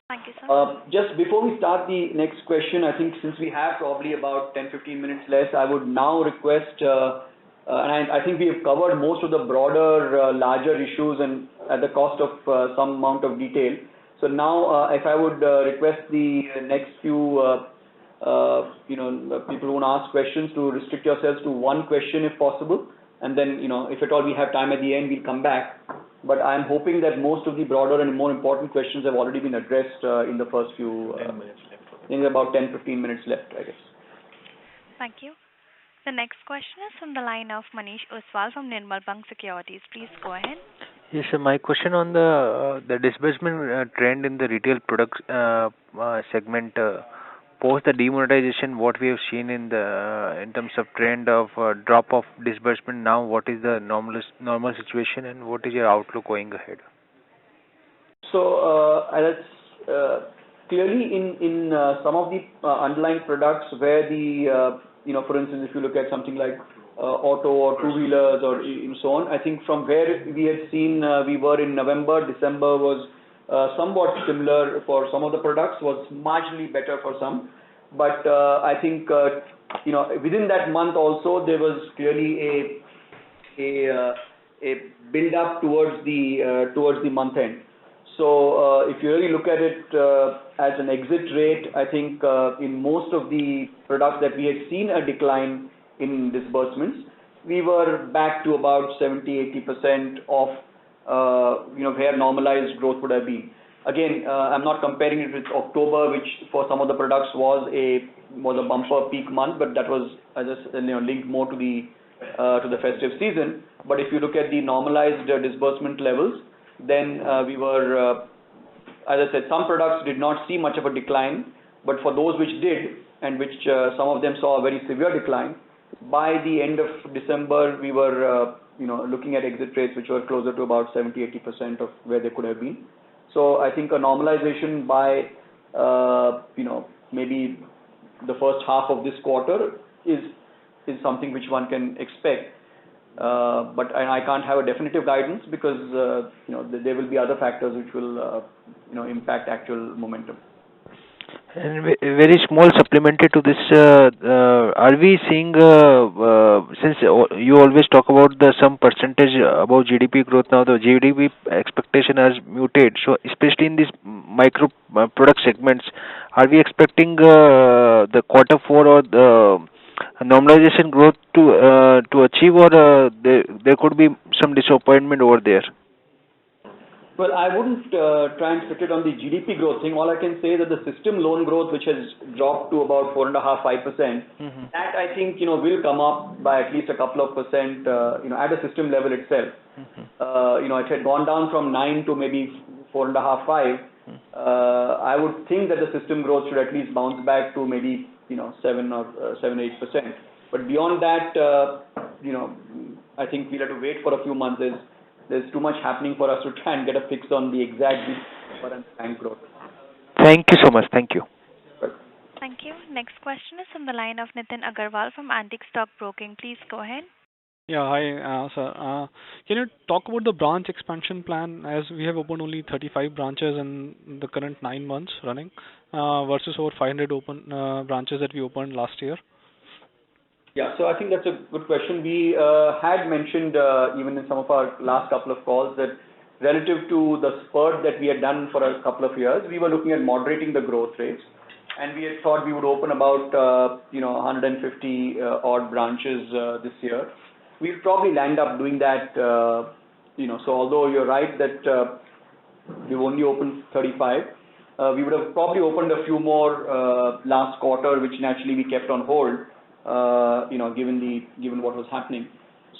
[SPEAKER 1] Thank you, sir.
[SPEAKER 2] Just before we start the next question, I think since we have probably about 10-15 minutes less, I would now request, and I think we have covered most of the broader, larger issues and at the cost of some amount of detail. So now, if I would request the next few, people who want to ask questions to restrict yourselves to one question if possible, and then, if at all we have time at the end, we'll come back. But I'm hoping that most of the broader and more important questions have already been addressed in the first few.
[SPEAKER 5] 10 minutes left.
[SPEAKER 2] I think about 10-15 minutes left, I guess.
[SPEAKER 1] Thank you. The next question is from the line of Manish Oswal from Nirmal Bang Securities. Please go ahead.
[SPEAKER 8] Yes, sir. My question on the disbursement trend in the retail products segment post the demonetization, what we have seen in terms of trend of drop of disbursement now, what is the normal situation and what is your outlook going ahead?
[SPEAKER 2] So that's clearly in some of the underlying products where the for instance, if you look at something like auto or two-wheelers or so on, I think from where we had seen we were in November, December was somewhat similar for some of the products, was marginally better for some. But I think within that month also there was clearly a build up towards the month end. So if you really look at it as an exit rate, I think in most of the products that we had seen a decline in disbursements, we were back to about 70-80% of where normalized growth would have been. Again, I'm not comparing it with October, which for some of the products was a bumper peak month, but that was just linked more to the festive season. But if you look at the normalized disbursement levels, then we were, as I said, some products did not see much of a decline, but for those which did, and which some of them saw a very severe decline, by the end of December, we were looking at exit rates which were closer to about 70-80% of where they could have been. So I think a normalization by maybe the first half of this quarter is something which one can expect. But I can't have a definitive guidance because there will be other factors which will impact actual momentum.
[SPEAKER 8] And very small supplementary to this, are we seeing, since you always talk about some percentage about GDP growth, now the GDP expectation has muted. So especially in these micro product segments, are we expecting the quarter four or the normalization growth to achieve, or there could be some disappointment over there?
[SPEAKER 2] Well, I wouldn't try and fit it on the GDP growth thing. All I can say is that the system loan growth, which has dropped to about 4.5-5%, that I think will come up by at least a couple of percent, at a system level itself. It had gone down from 9 to maybe 4.5-5. I would think that the system growth should at least bounce back to maybe 7 or 7-8%. But beyond that, I think we'll have to wait for a few months. There's too much happening for us to try and get a fix on the exact bank growth.
[SPEAKER 8] Thank you so much. Thank you.
[SPEAKER 1] Thank you. Next question is from the line of Nitin Agarwal from Antique Stock Broking. Please go ahead.
[SPEAKER 9] Yeah, hi, sir. Can you talk about the branch expansion plan, as we have opened only 35 branches in the current 9 months running versus over 500 open branches that we opened last year?
[SPEAKER 2] Yeah, so I think that's a good question. We had mentioned even in some of our last couple of calls that relative to the spurt that we had done for a couple of years, we were looking at moderating the growth rates, and we had thought we would open about 150 odd branches this year. We'll probably land up doing that. So although you're right that we've only opened 35, we would have probably opened a few more last quarter, which naturally we kept on hold. Given what was happening.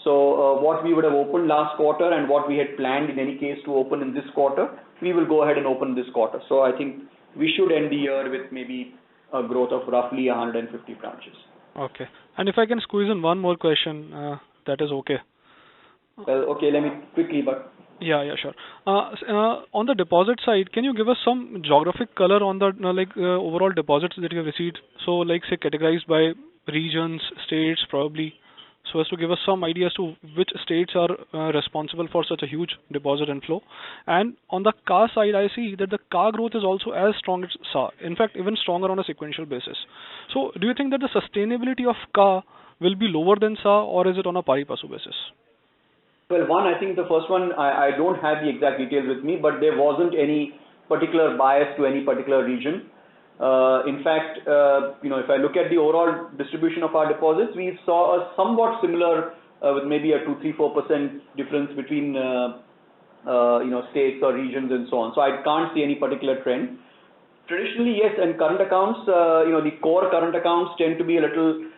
[SPEAKER 2] So what we would have opened last quarter and what we had planned in any case to open in this quarter, we will go ahead and open this quarter. So I think we should end the year with maybe a growth of roughly 150 branches.
[SPEAKER 9] Okay. And if I can squeeze in one more question, that is okay.
[SPEAKER 2] Well, okay, let me quickly, but
[SPEAKER 9] Yeah, sure. On the deposit side, can you give us some geographic color on the overall deposits that you have received? So, like, say, categorized by regions, states, probably, so as to give us some idea as to which states are responsible for such a huge deposit inflow. And on the CA side, I see that the CA growth is also as strong as SA. In fact, even stronger on a sequential basis. So, do you think that the sustainability of CA will be lower than SA, or is it on a pari passu basis?
[SPEAKER 2] well, one, I think the first one, I don't have the exact details with me, but there wasn't any particular bias to any particular region. In fact, if I look at the overall distribution of our deposits, we saw a somewhat similar, with maybe a 2, 3, 4% difference between, states or regions and so on. So I can't see any particular trend. Traditionally, yes, and current accounts, the core current accounts tend to be a little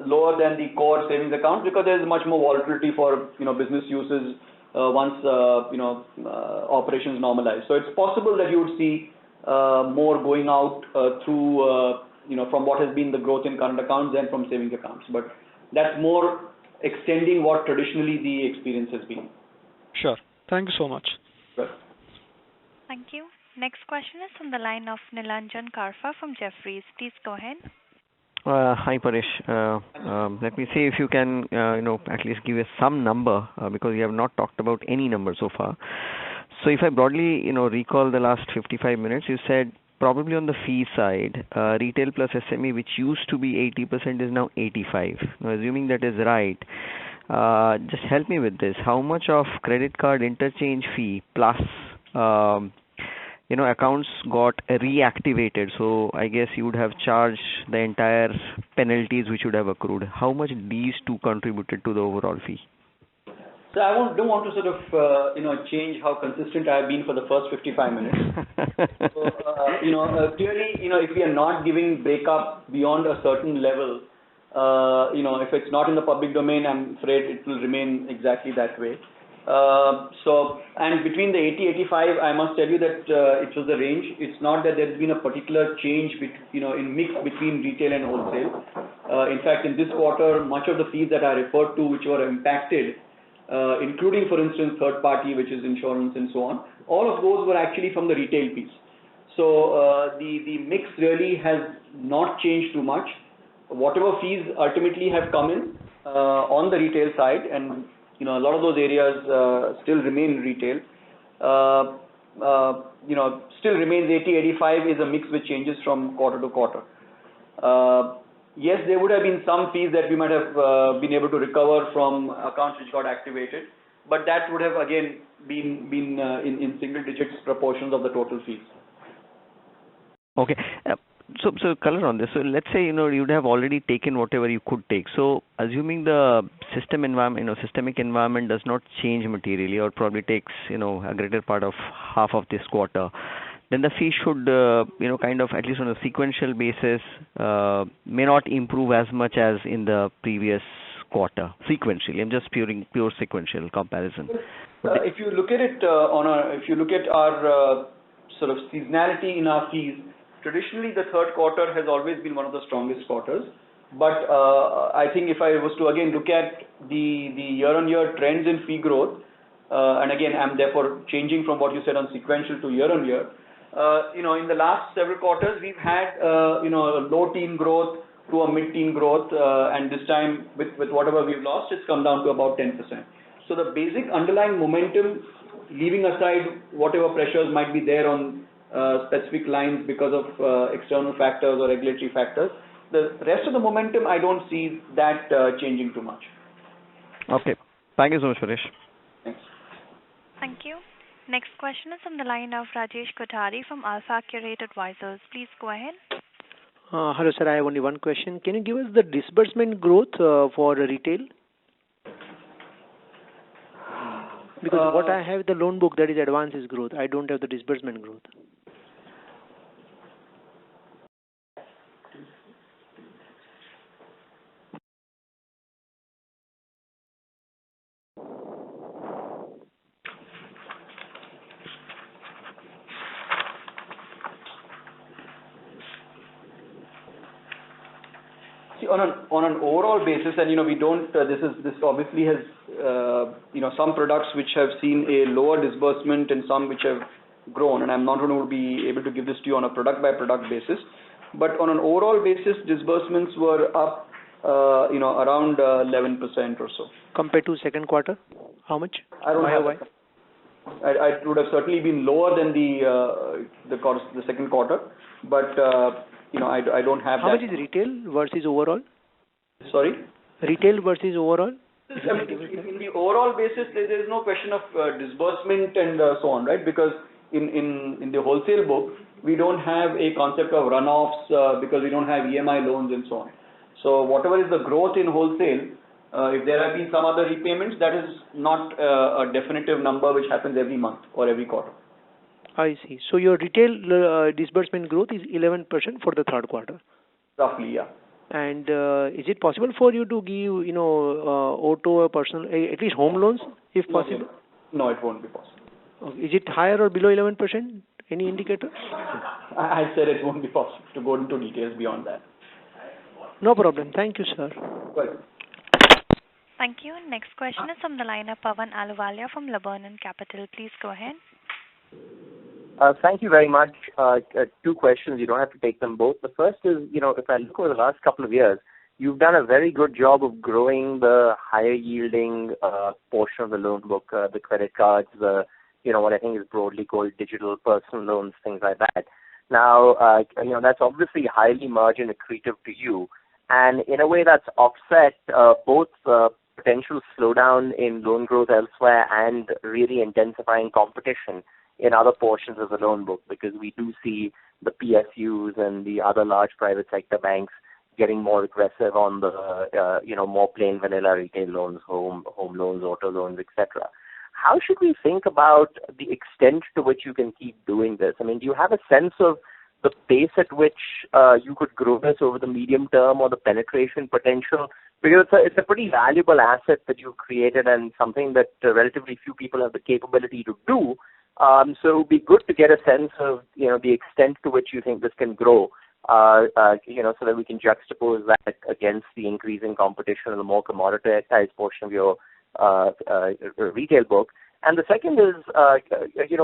[SPEAKER 2] lower than the core savings accounts because there is much more volatility for business uses once operations normalize. So it's possible that you would see more going out through from what has been the growth in current accounts than from savings accounts. But that's more extending what traditionally the experience has been.
[SPEAKER 9] Sure. Thank you so much.
[SPEAKER 2] Sure.
[SPEAKER 1] Thank you. Next question is from the line of Nilanjan Karfa from Jefferies. Please go ahead.
[SPEAKER 10] Hi, Paresh. Let me see if you can, at least give us some number because you have not talked about any number so far. So if I broadly, recall the last 55 minutes, you said probably on the fee side, retail plus SME, which used to be 80%, is now 85. Now, assuming that is right, just help me with this. How much of credit card interchange fee plus accounts got reactivated? So I guess you would have charged the entire penalties which would have accrued. How much these two contributed to the overall fee?
[SPEAKER 2] So I don't want to sort of change how consistent I have been for the first 55 minutes. So clearly, if we are not giving breakup beyond a certain level, if it's not in the public domain, I'm afraid it will remain exactly that way. And between the 80-85, I must tell you that it was the range. It's not that there's been a particular change, in mix between retail and wholesale. In fact, in this quarter, much of the fees that I referred to, which were impacted, including, for instance, third party, which is insurance and so on, all of those were actually from the retail piece. So the mix really has not changed too much. Whatever fees ultimately have come in on the retail side, and a lot of those areas still remain retail. Still remains 80-85 is a mix which changes from quarter to quarter. Yes, there would have been some fees that we might have been able to recover from accounts which got activated, but that would have again been in single digits proportions of the total fees.
[SPEAKER 10] Okay. So color on this. So let's say you'd have already taken whatever you could take. So assuming the systemic environment does not change materially, or probably takes a greater part of half of this quarter, then the fee should kind of, at least on a sequential basis, may not improve as much as in the previous quarter sequentially. I'm just pure sequential comparison.
[SPEAKER 2] If you look at it if you look at our sort of seasonality in our fees, traditionally, the third quarter has always been one of the strongest quarters. But I think if I was to again look at the year-on-year trends in fee growth, and again, I'm therefore changing from what you said on sequential to year-on-year. In the last several quarters, we've had a low teen growth to a mid-teen growth, and this time with whatever we've lost, it's come down to about 10%. So the basic underlying momentum, leaving aside whatever pressures might be there on specific lines because of external factors or regulatory factors, the rest of the momentum, I don't see that changing too much.
[SPEAKER 10] Okay. Thank you so much, Paresh.
[SPEAKER 2] Thanks.
[SPEAKER 1] Thank you. Next question is from the line of Rajesh Kothari from Alpha Accurate Advisors. Please go ahead.
[SPEAKER 8] Hello, sir. I have only one question. Can you give us the disbursement growth for retail? Because what I have the loan book, that is advances growth. I don't have the disbursement growth.
[SPEAKER 2] See, on an overall basis, and we don't. This obviously has some products which have seen a lower disbursement and some which have grown, and I'm not going to be able to give this to you on a product by product basis. But on an overall basis, disbursements were up, around 11% or so.
[SPEAKER 8] Compared to second quarter, how much?
[SPEAKER 2] I don't have. It would have certainly been lower than the second quarter, but I don't have.
[SPEAKER 8] How much is retail versus overall?
[SPEAKER 2] Sorry?
[SPEAKER 8] Retail versus overall?
[SPEAKER 2] In the overall basis, there is no question of disbursement and so on, right? Because in the wholesale book, we don't have a concept of runoffs because we don't have EMI loans and so on. So whatever is the growth in wholesale, if there have been some other repayments, that is not a definitive number which happens every month or every quarter.
[SPEAKER 8] I see. So your retail disbursement growth is 11% for the third quarter.
[SPEAKER 2] Roughly, yeah.
[SPEAKER 8] And is it possible for you to give, auto or personal, at least home loans, if possible?
[SPEAKER 2] No, it won't be possible.
[SPEAKER 8] Okay. Is it higher or below 11%? Any indicator?
[SPEAKER 2] I said it won't be possible to go into details beyond that.
[SPEAKER 8] No problem. Thank you, sir.
[SPEAKER 2] Welcome.
[SPEAKER 1] Thank you. Next question is from the line of Pavan Aluwalia from Laburnum Capital. Please go ahead.
[SPEAKER 11] Thank you very much. Two questions. You don't have to take them both. The first is, if I look over the last couple of years, you've done a very good job of growing the higher yielding portion of the loan book, the credit cards, what I think is broadly called digital personal loans, things like that. Now, that's obviously highly margin accretive to you. And in a way that's offset both potential slowdown in loan growth elsewhere and really intensifying competition in other portions of the loan book, because we do see the PSUs and the other large private sector banks getting more aggressive on the more plain vanilla retail loans, home loans, auto loans, etc. How should we think about the extent to which you can keep doing this? I mean, do you have a sense of the pace at which you could grow this over the medium term or the penetration potential? Because it's a pretty valuable asset that you've created and something that relatively few people have the capability to do. So it would be good to get a sense of the extent to which you think this can grow, so that we can juxtapose that against the increasing competition in the more commoditized portion of your retail book. And the second is,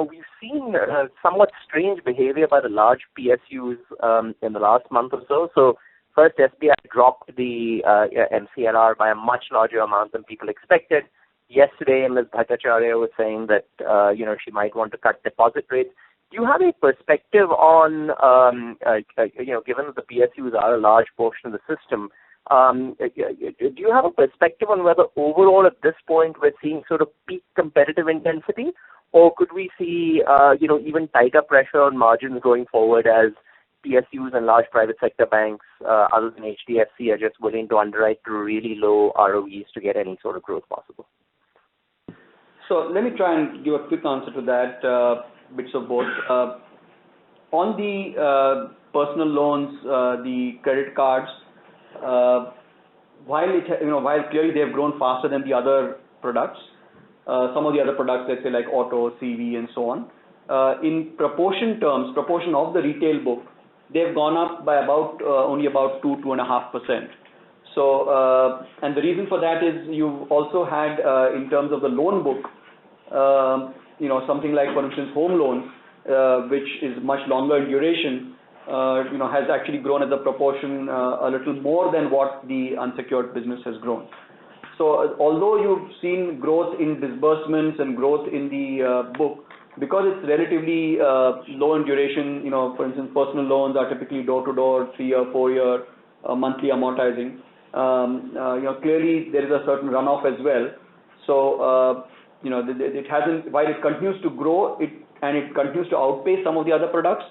[SPEAKER 11] we've seen somewhat strange behavior by the large PSUs in the last month or so. So first, SBI dropped the MCLR by a much larger amount than people expected. Yesterday, Ms. Bhattacharya was saying that, she might want to cut deposit rates. Do you have a perspective on, given that the PSUs are a large portion of the system, do you have a perspective on whether overall at this point we're seeing sort of peak competitive intensity, or could we see, even tighter pressure on margins going forward as PSUs and large private sector banks, other than HDFC, are just willing to underwrite to really low ROEs to get any sort of growth possible?
[SPEAKER 2] So let me try and give a quick answer to that, bits of both. On the personal loans, the credit cards, while clearly they have grown faster than the other products, some of the other products, let's say like auto, CV, and so on, in proportion of the retail book, they've gone up by only about 2.5%. So, and the reason for that is you've also had, in terms of the loan book, something like, for instance, home loans, which is much longer in duration, has actually grown as a proportion a little more than what the unsecured business has grown. So although you've seen growth in disbursements and growth in the book, because it's relatively low in duration, for instance, personal loans are typically door-to-door, 3-year, 4-year, monthly amortizing. Clearly there is a certain runoff as well. So, it hasn't, while it continues to grow, it continues to outpace some of the other products,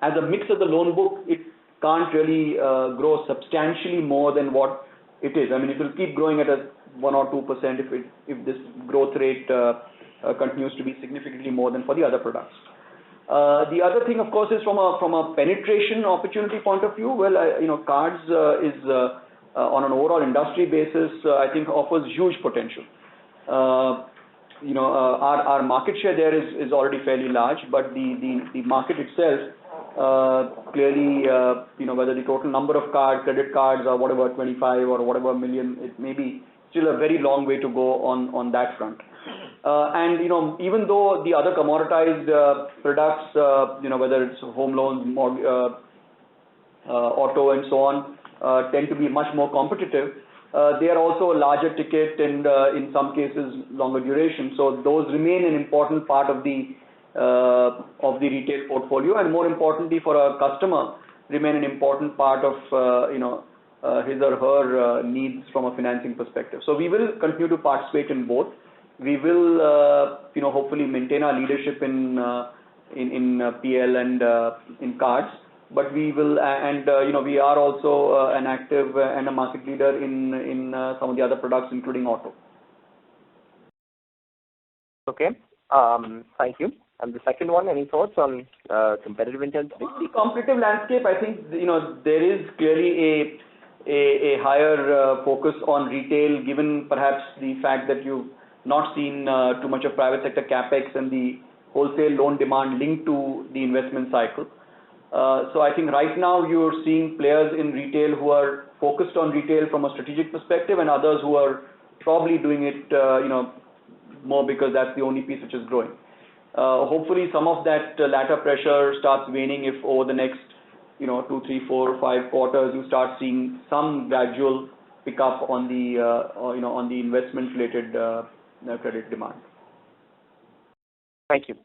[SPEAKER 2] as a mix of the loan book, it can't really grow substantially more than what it is. I mean, it will keep growing at a 1 or 2% if this growth rate continues to be significantly more than for the other products. The other thing, of course, is from a penetration opportunity point of view. Well, cards is on an overall industry basis, I think offers huge potential. Our market share there is already fairly large, but the market itself Clearly, whether the total number of cards, credit cards, or whatever, 25 or whatever million it may be, still a very long way to go on that front. And even though the other commoditized products, whether it's home loans, auto, and so on, tend to be much more competitive. They are also a larger ticket and in some cases longer duration. So those remain an important part of the retail portfolio, and more importantly for a customer, remain an important part of his or her needs from a financing perspective. So we will continue to participate in both. We will hopefully maintain our leadership in PL and in cards, but we will we are also an active and a market leader in some of the other products, including auto.
[SPEAKER 11] Okay. Thank you. And the second one, any thoughts on competitive intensity?
[SPEAKER 2] The competitive landscape, I think there is clearly a higher focus on retail, given perhaps the fact that you've not seen too much of private sector capex and the wholesale loan demand linked to the investment cycle. So I think right now you're seeing players in retail who are focused on retail from a strategic perspective, and others who are probably doing it more because that's the only piece which is growing. Hopefully some of that latter pressure starts waning if over the next 2, 3, 4, 5 quarters you start seeing some gradual pickup on the on the investment related credit demand.
[SPEAKER 11] Thank you.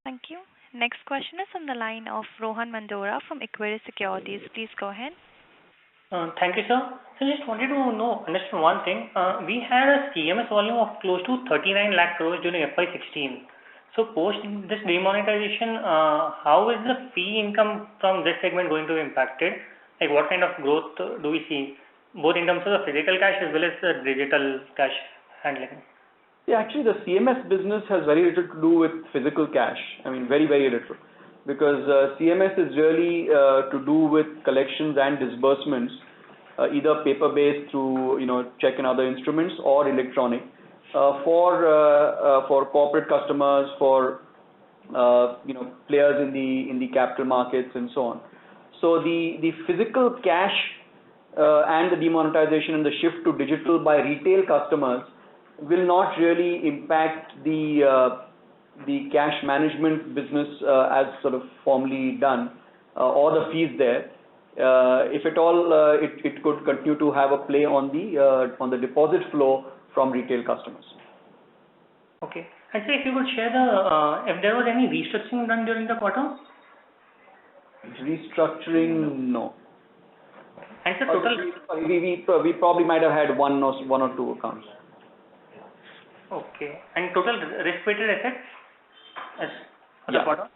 [SPEAKER 1] Thank you. Next question is on the line of Rohan Mandora from Equirus Securities. Please go ahead.
[SPEAKER 12] Thank you, sir. So just wanted to understand one thing. We had a CMS volume of close to 39 lakh crores during FY16. So post this demonetization, how is the fee income from this segment going to be impacted? Like what kind of growth do we see, both in terms of the physical cash as well as the digital cash handling?
[SPEAKER 2] Yeah, actually the CMS business has very little to do with physical cash. I mean, very, very little. Because CMS is really to do with collections and disbursements, either paper-based through check and other instruments, or electronic, for corporate customers, for players in the capital markets and so on. So the physical cash and the demonetization and the shift to digital by retail customers will not really impact the cash management business as sort of formally done, or the fees there. If at all, it could continue to have a play on the deposit flow from retail customers.
[SPEAKER 12] Okay. And so if you could share if there was any restructuring done during the quarter?
[SPEAKER 2] Restructuring, no.
[SPEAKER 12] And so total...
[SPEAKER 2] We probably might have had one or two accounts.
[SPEAKER 12] Okay. And total risk-weighted assets as for the quarter?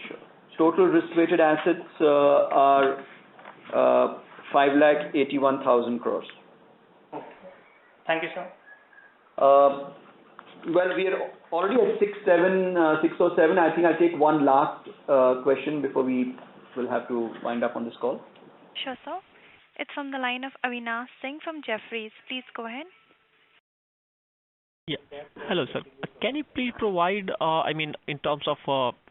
[SPEAKER 2] Sure. Total risk-weighted assets are 5,81,000 crores.
[SPEAKER 12] Okay. Thank you, sir.
[SPEAKER 2] Well, we are already at 6:07. I think I'll take one last question before we will have to wind up on this call.
[SPEAKER 1] Sure, sir. It's from the line of Avinash Singh from Jefferies. Please go ahead.
[SPEAKER 13] Yeah. Hello, sir. Can you please provide, in terms of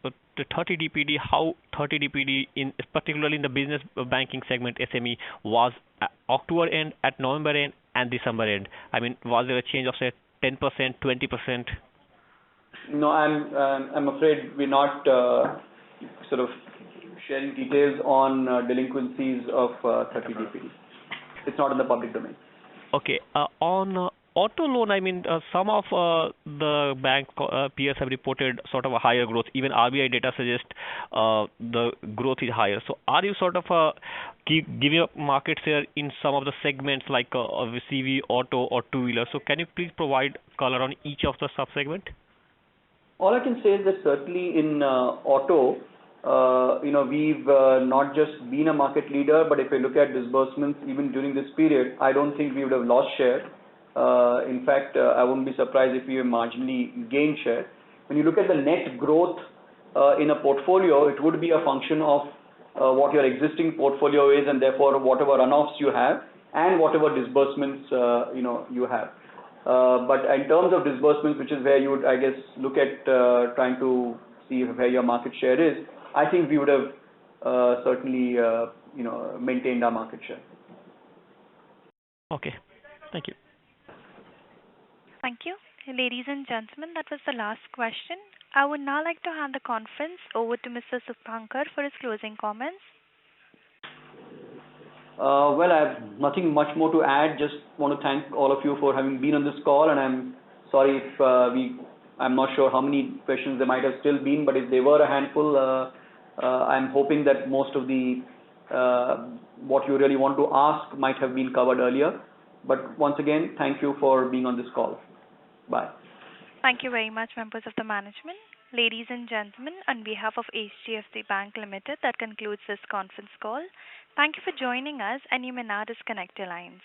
[SPEAKER 13] the 30 DPD, how 30 DPD, particularly in the business banking segment, SME, was at October end, at November end, and December end? I mean, was there a change of, say, 10%, 20%?
[SPEAKER 2] No, I'm afraid we're not sort of sharing details on delinquencies of 30 DPD. It's not in the public domain.
[SPEAKER 13] Okay. On auto loan, some of the bank peers have reported sort of a higher growth. Even RBI data suggests the growth is higher. So are you sort of giving up market share in some of the segments like CV, auto, or two-wheeler? So can you please provide color on each of the sub-segment?
[SPEAKER 2] All I can say is that certainly in auto, we've not just been a market leader, but if you look at disbursements even during this period, I don't think we would have lost share. In fact, I wouldn't be surprised if we have marginally gained share. When you look at the net growth in a portfolio, it would be a function of what your existing portfolio is, and therefore whatever runoffs you have and whatever disbursements you have. But in terms of disbursements, which is where you would, I guess, look at trying to see where your market share is, I think we would have certainly maintained our market share.
[SPEAKER 13] Okay. Thank you.
[SPEAKER 1] Thank you. Ladies and gentlemen, that was the last question. I would now like to hand the conference over to Mr. Subhankar for his closing comments.
[SPEAKER 2] Well, I have nothing much more to add. Just want to thank all of you for having been on this call, and I'm sorry if I'm not sure how many questions there might have still been, but if they were a handful, I'm hoping that most of the what you really want to ask might have been covered earlier. But once again, thank you for being on this call. Bye.
[SPEAKER 1] Thank you very much, members of the management. Ladies and gentlemen, on behalf of HDFC Bank Limited, that concludes this conference call. Thank you for joining us, and you may now disconnect your lines.